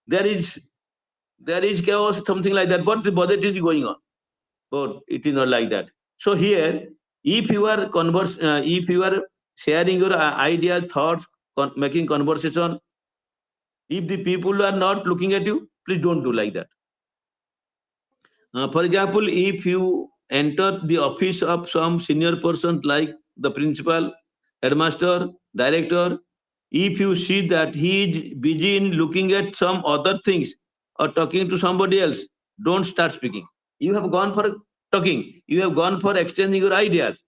there is chaos, something like that, but the budget is going on. But it is not like that. So here, if you are sharing your ideas, thoughts, making conversation, if the people are not looking at you, please don't do like that. For example, if you enter the office of some senior person like the principal, headmaster, director, If you see that he is busy in looking at some other things or talking to somebody else, don't start speaking. You have gone for talking, you have gone for exchanging your ideas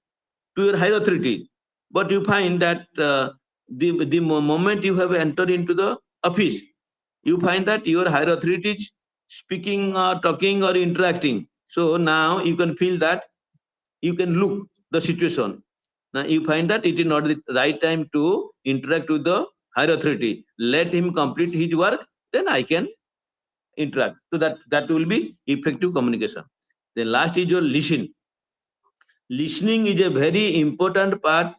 to your higher authority, but you find that the moment you have entered into the office, you find that your higher authority is speaking or talking or interacting. So now you can feel that you can look the situation. Now you find that it is not the right time to interact with the higher authority. Let him complete his work, then I can interact. So that will be effective communication. Then last is your listen. Listening is a very important part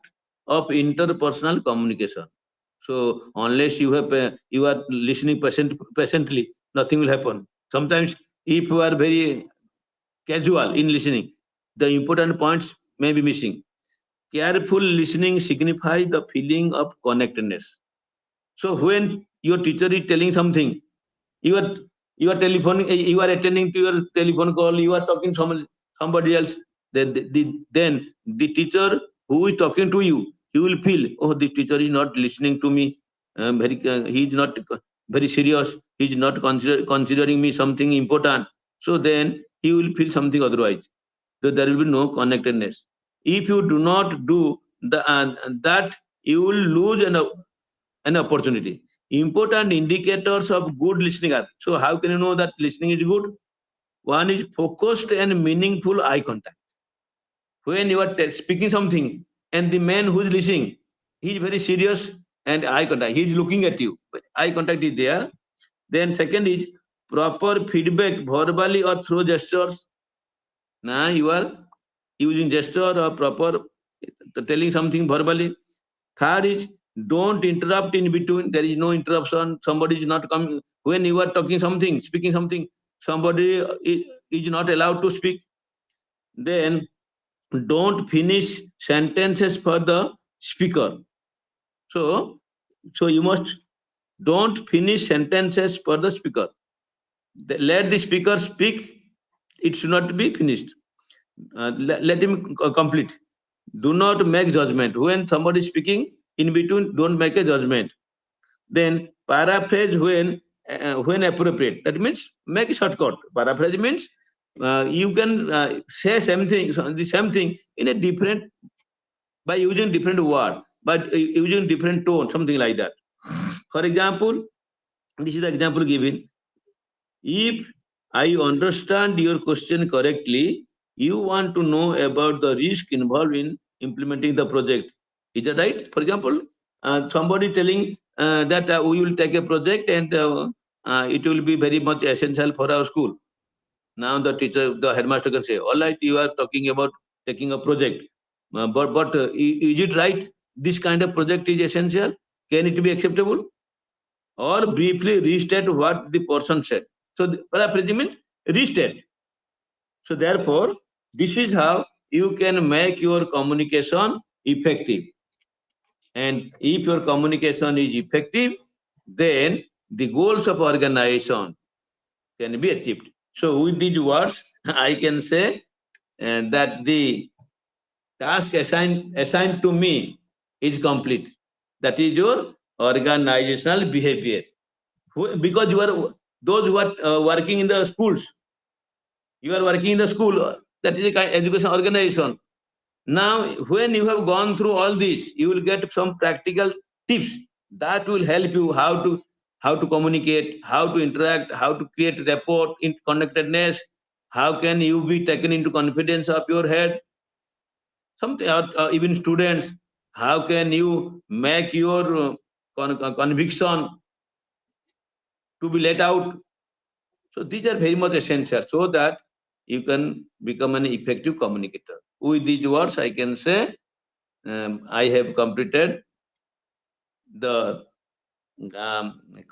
of interpersonal communication. So unless you are listening patiently, nothing will happen. Sometimes if you are very casual in listening, the important points may be missing. Careful listening signifies the feeling of connectedness. So when your teacher is telling something, you are you are attending to your telephone call, you are talking to somebody else, then the teacher who is talking to you, he will feel, oh, the teacher is not listening to me, he is not very serious, he is not considering me something important. So then he will feel something otherwise. So there will be no connectedness. If you do not do that, you will lose an opportunity. Important indicators of good listening are. So how can you know that listening is good? One is focused and meaningful eye contact. When you are speaking something and the man who is listening, he is very serious and eye contact. He is looking at you. But eye contact is there. Then second is proper feedback verbally or through gestures. Now you are using gesture or proper telling something verbally. Third is don't interrupt in between. There is no interruption. Somebody is not coming. When you are talking something, speaking something, somebody is not allowed to speak. Then don't finish sentences for the speaker. So, so you must don't finish sentences for the speaker. Let the speaker speak. It should not be finished. Let him complete. Do not make judgment. When somebody is speaking, in between, don't make a judgment. Then paraphrase when appropriate. That means make a shortcut. Paraphrase means you can say the same thing in a different by using different word, but using different tone, something like that. For example, this is the example given. If I understand your question correctly, you want to know about the risk involved in implementing the project. Is that right? For example, somebody telling that we will take a project and it will be very much essential for our school. Now the headmaster can say, all right, you are talking about taking a project, but is it right? This kind of project is essential. Can it be acceptable? Or briefly restate what the person said. So paraphrasing means restate. So therefore, this is how you can make your communication effective. And if your communication is effective, then the goals of organization can be achieved. So with these words, I can say that the task assigned to me is complete. That is your organizational behavior. Because you are those who are working in the schools, you are working in the school, that is a kind of education organization. Now when you have gone through all this, you will get some practical tips that will help you how to communicate, how to interact, how to create rapport in connectedness, how can you be taken into confidence of your head, something, or even students, how can you make your conviction to be let out. So these are very much essential so that you can become an effective communicator. With these words, I can say I have completed the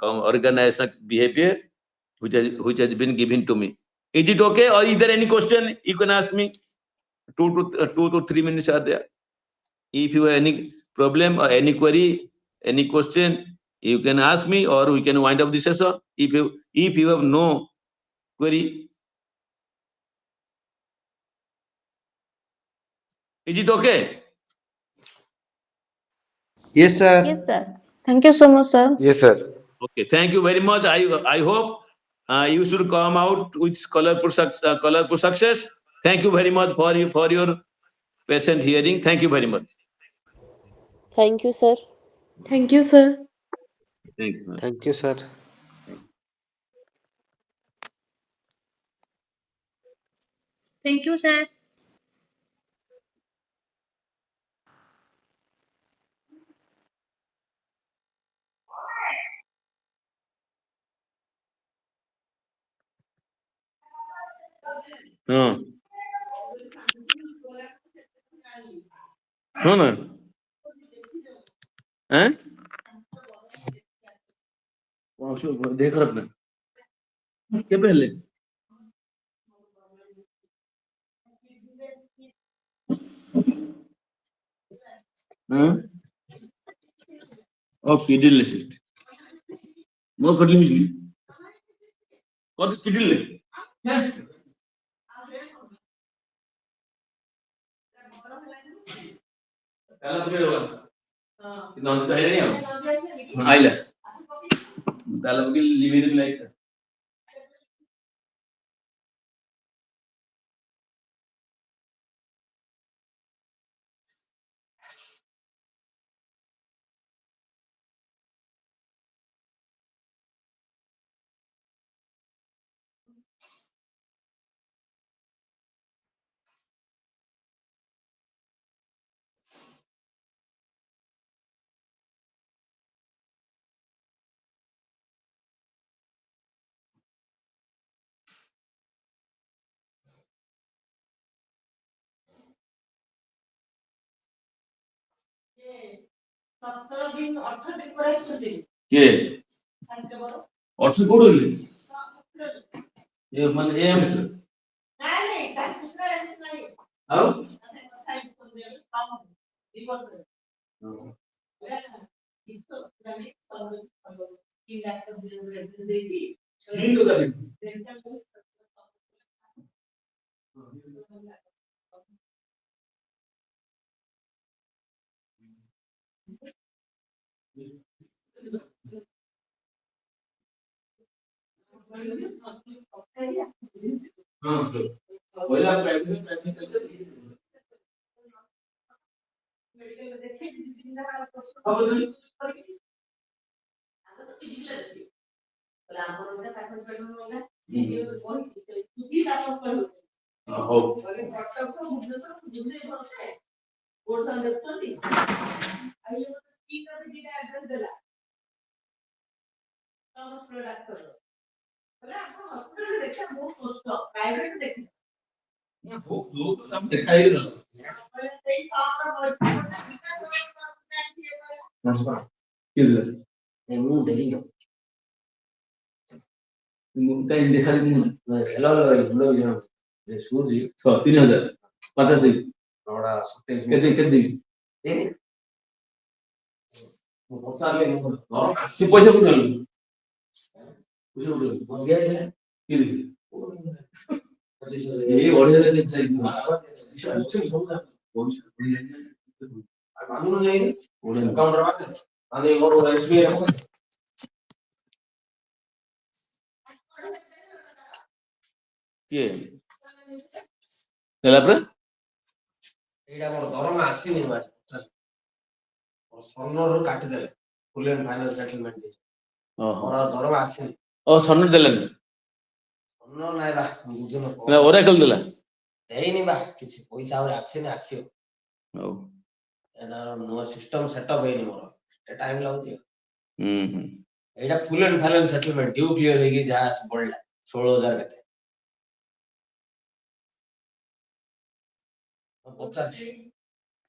organizational behavior which has been given to me. Is it okay, or is there any question you can ask me? 2 to 3 minutes are there. If you have any problem or any query, any question, you can ask me, or we can wind up the session. If you have no query, is it okay?
Yes,
Yes,
sir.
sir.
Thank you so much, sir.
Yes, sir.
Okay, thank you very much. I hope you should come out with colorful success. Thank you very much for your patient hearing. Thank you very much.
Thank you, sir.
Thank you, sir.
Thank you.
Thank you, sir.
Thank you, sir.
हाँ हाँ ना हैं देख रहा अपने क्या पहले हाँ ओके डिलीट वो कर ली मुझे और किधर ले पहला तो मेरे वाला कितना से पहले नहीं आओ आइला पहला तो लिविंग लाइफ के और से कोड ले ये मन ये हम से आओ तीन तो कर हाँ पहला प्रैक्टिस करते हो लोग सब दिखाई दे रहा किधर वो डेली कहीं देखा नहीं हेलो हेलो यार ये सूजी 3000 50 दिन थोड़ा सत्ते कितने ए वो बहुत सारे लोग से पैसे को डाल पैसे को डाल गया है किधर ये ऑर्डर दे चाहिए अच्छे सब ना मालूम नहीं अकाउंट रवा दे अरे और एसबीआई କିଏ ଦେଲା ପରେ
ଏଇଟା ମୋର ଦରମା ଆସିନି ଭାଇ ସ୍ୱର୍ଣ୍ଣରୁ କାଟିଦେଲେ ଫୁଲ ଆଣ୍ଡ ଫାଇନାଲ ସେଟଲମେଣ୍ଟ ଦେଇଛି ମୋର ଦରମା ଆସିନି
ଓ ସନର ଦେଲାନି
ସ୍ୱର୍ଣ୍ଣ ନାଇଁ ବା ବୁଝୁନ
ନା ଓରାକଲ ଦେଲା
ହେଇନି ବା କିଛି ପଇସା ଆହୁରି ଆସିନି ଆସିବ
ହଉ
ଏଟାର ନୂଆ ସିଷ୍ଟମ ସେଟଅପ ହେଇନି ମୋର ଟାଇମ ଲାଗୁଛି
ହୁଁ
ଏଇଟା full and final settlement due clear ହେଇକି ଯାହା ବଢିଲା 16,000 କେତେ ପଚାରୁଛି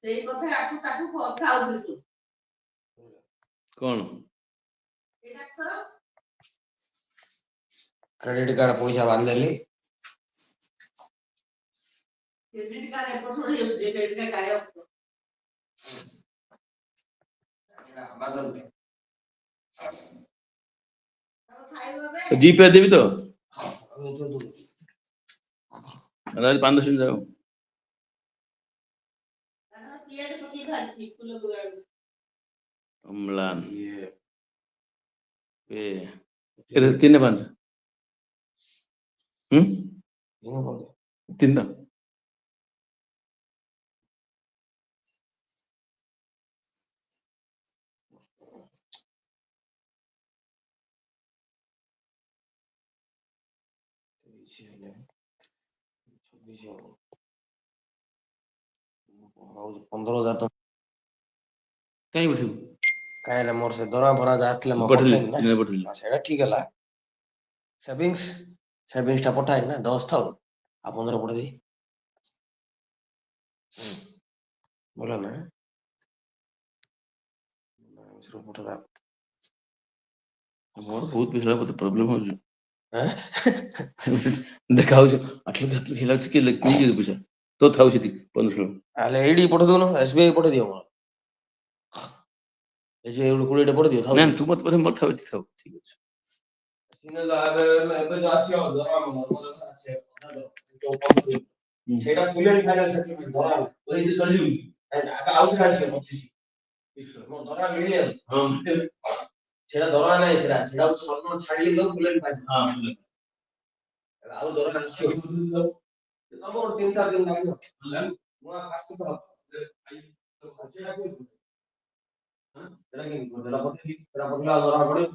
ସେଇ କଥା ତାକୁ କଥା ହଉଥିଲି
କଣ
क्रेडिट कार्ड पैसा बांधेली क्रेडिट कार्ड एपट छोड़ क्रेडिट कार्ड गायब अमेज़न पे
जीपे देवी तो
वो तो दूर
अरे 500 जाओ अम्लान ये 3-5 3
15,000 तो
कहीं बैठे
काहे मोर से दरा भरा जास्तिले म
पठले
पठाइन ना
पठले
सेटा ठीक हला सेविंग्स टा पठाइन ना 10 थाउ आ 15 पठे दे बोला ना शुरू पठा दा
मोर बहुत पिछला प्रॉब्लम हो
हैं
देखाउ आटले हिला के लगती पैसा तो थाउ छथि 15
आले एडी पठे दो ना एसबीआई पठे दियो मोर एसबीआई उड़ कुड़े पठे दियो थाउ
ना तू मत पठे मत थाउ थाउ ठीक अछि
सिने लागे एबे जो आसियो दरा मोर आसे सेटा फुलेन फाइनाल सेटलमेंट दरा ओइ जे चली आका आउट आसियो मोर दरा मिलियो हां सेटा दरा नै सेटा सर्व छाडली दो फुलेन फाइनाल हां फुलेन ଆଉ ଦରା ଆସିବ ତମ 3-4 ଦିନ ଲାଗିବ ମୁଁ ଫାଷ୍ଟ ତ ସେଟା କି ସେଟା କି ସେଟା ପଠେଇ ସେଟା ପଠେଇଲା ଦରା ପଡିବ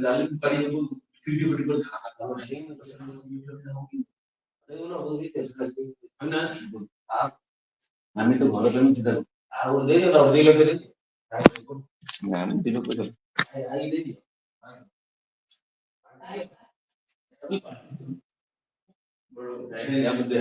ଡାଲି କାଢି ସବୁ ଫିଟି ଫିଟି କରି ତମ ସେଇ ଆମେ ତ ଘର ପାଇଁ ସେଟା ଆଉ ଦେଇ ଦବ 2 ଲକ୍ଷ ଦେଇ ନା ଆମେ 2 ଲକ୍ଷ ଆଇ ଦେଇ ଦିଅ ବଡ ନାଇଁ ଆମେ ଦେ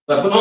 ବାପନ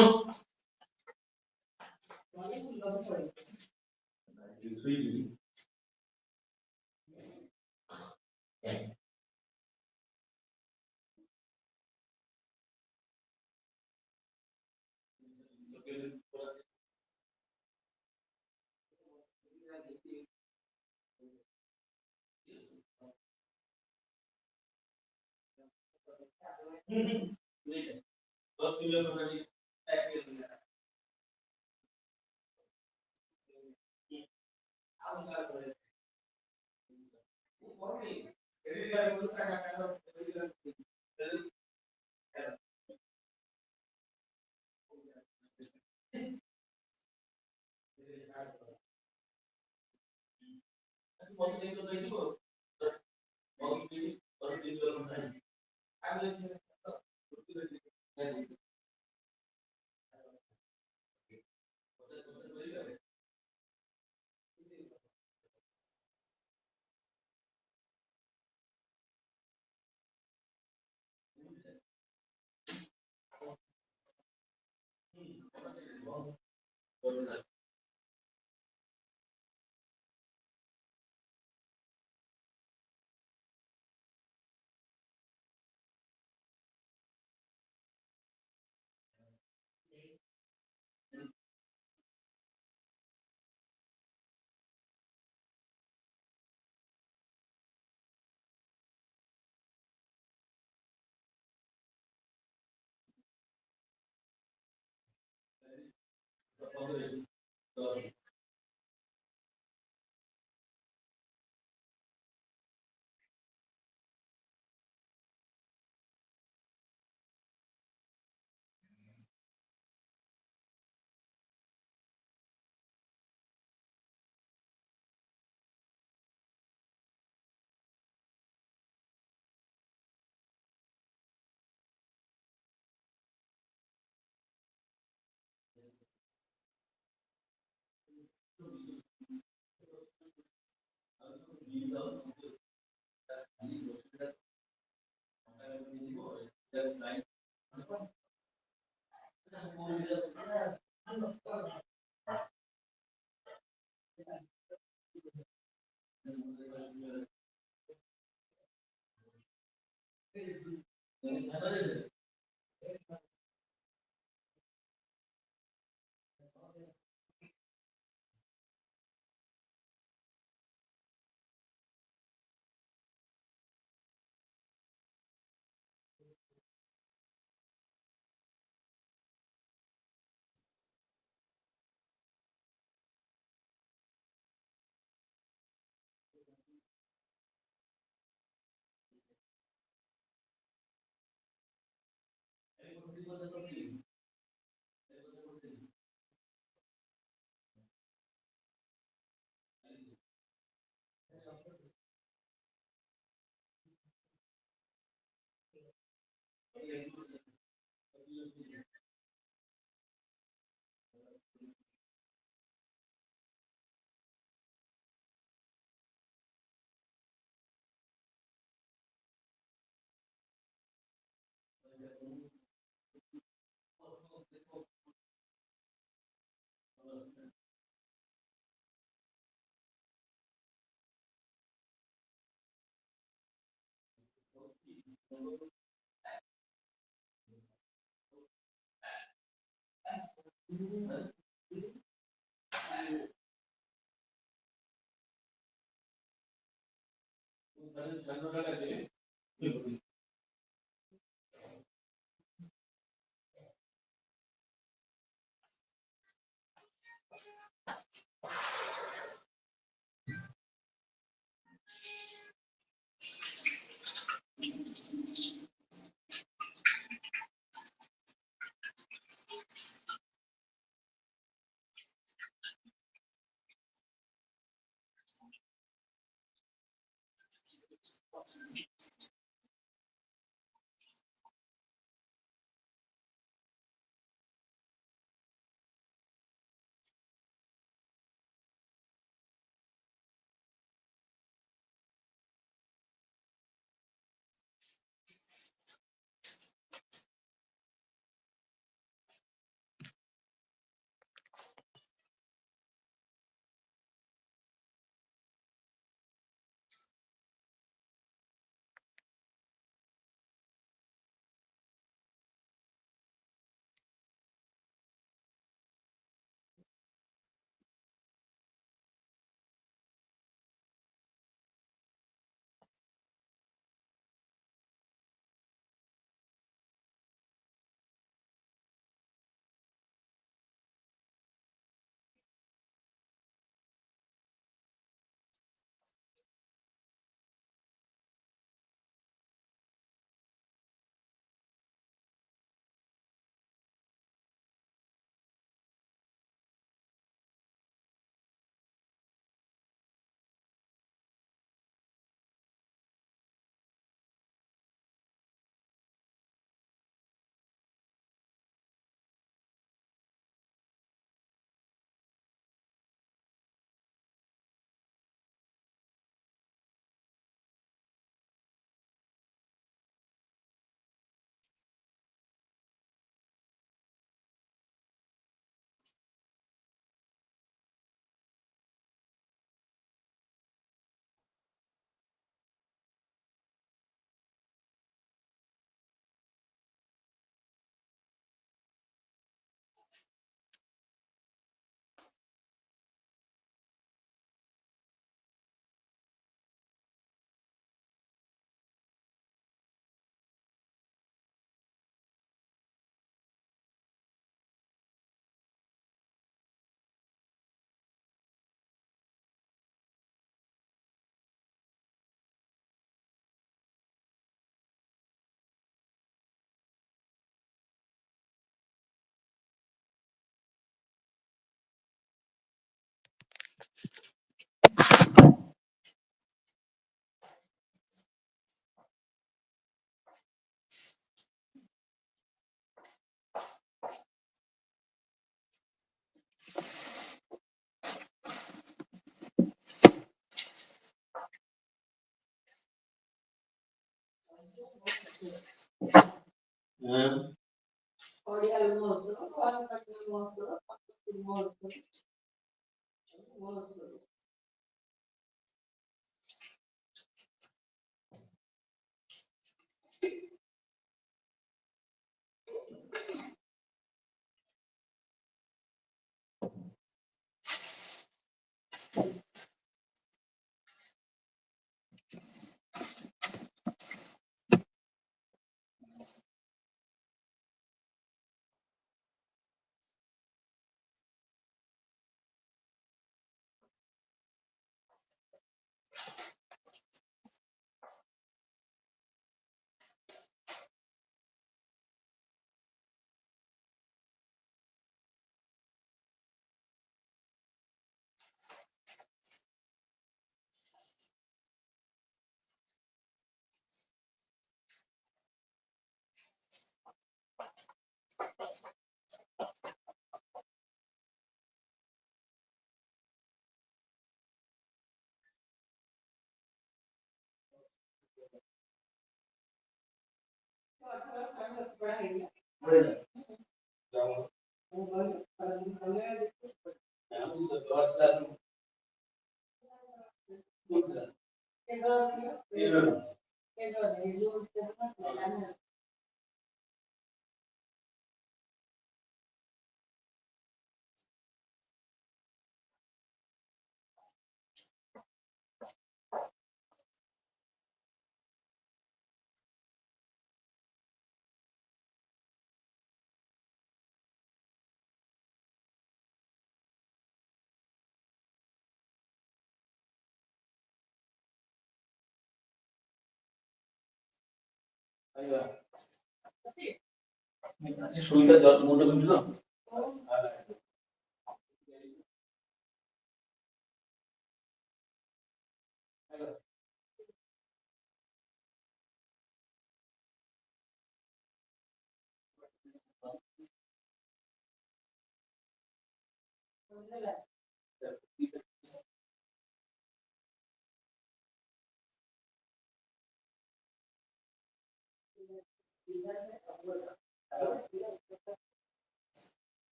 সুইটা মোটা কিন্তু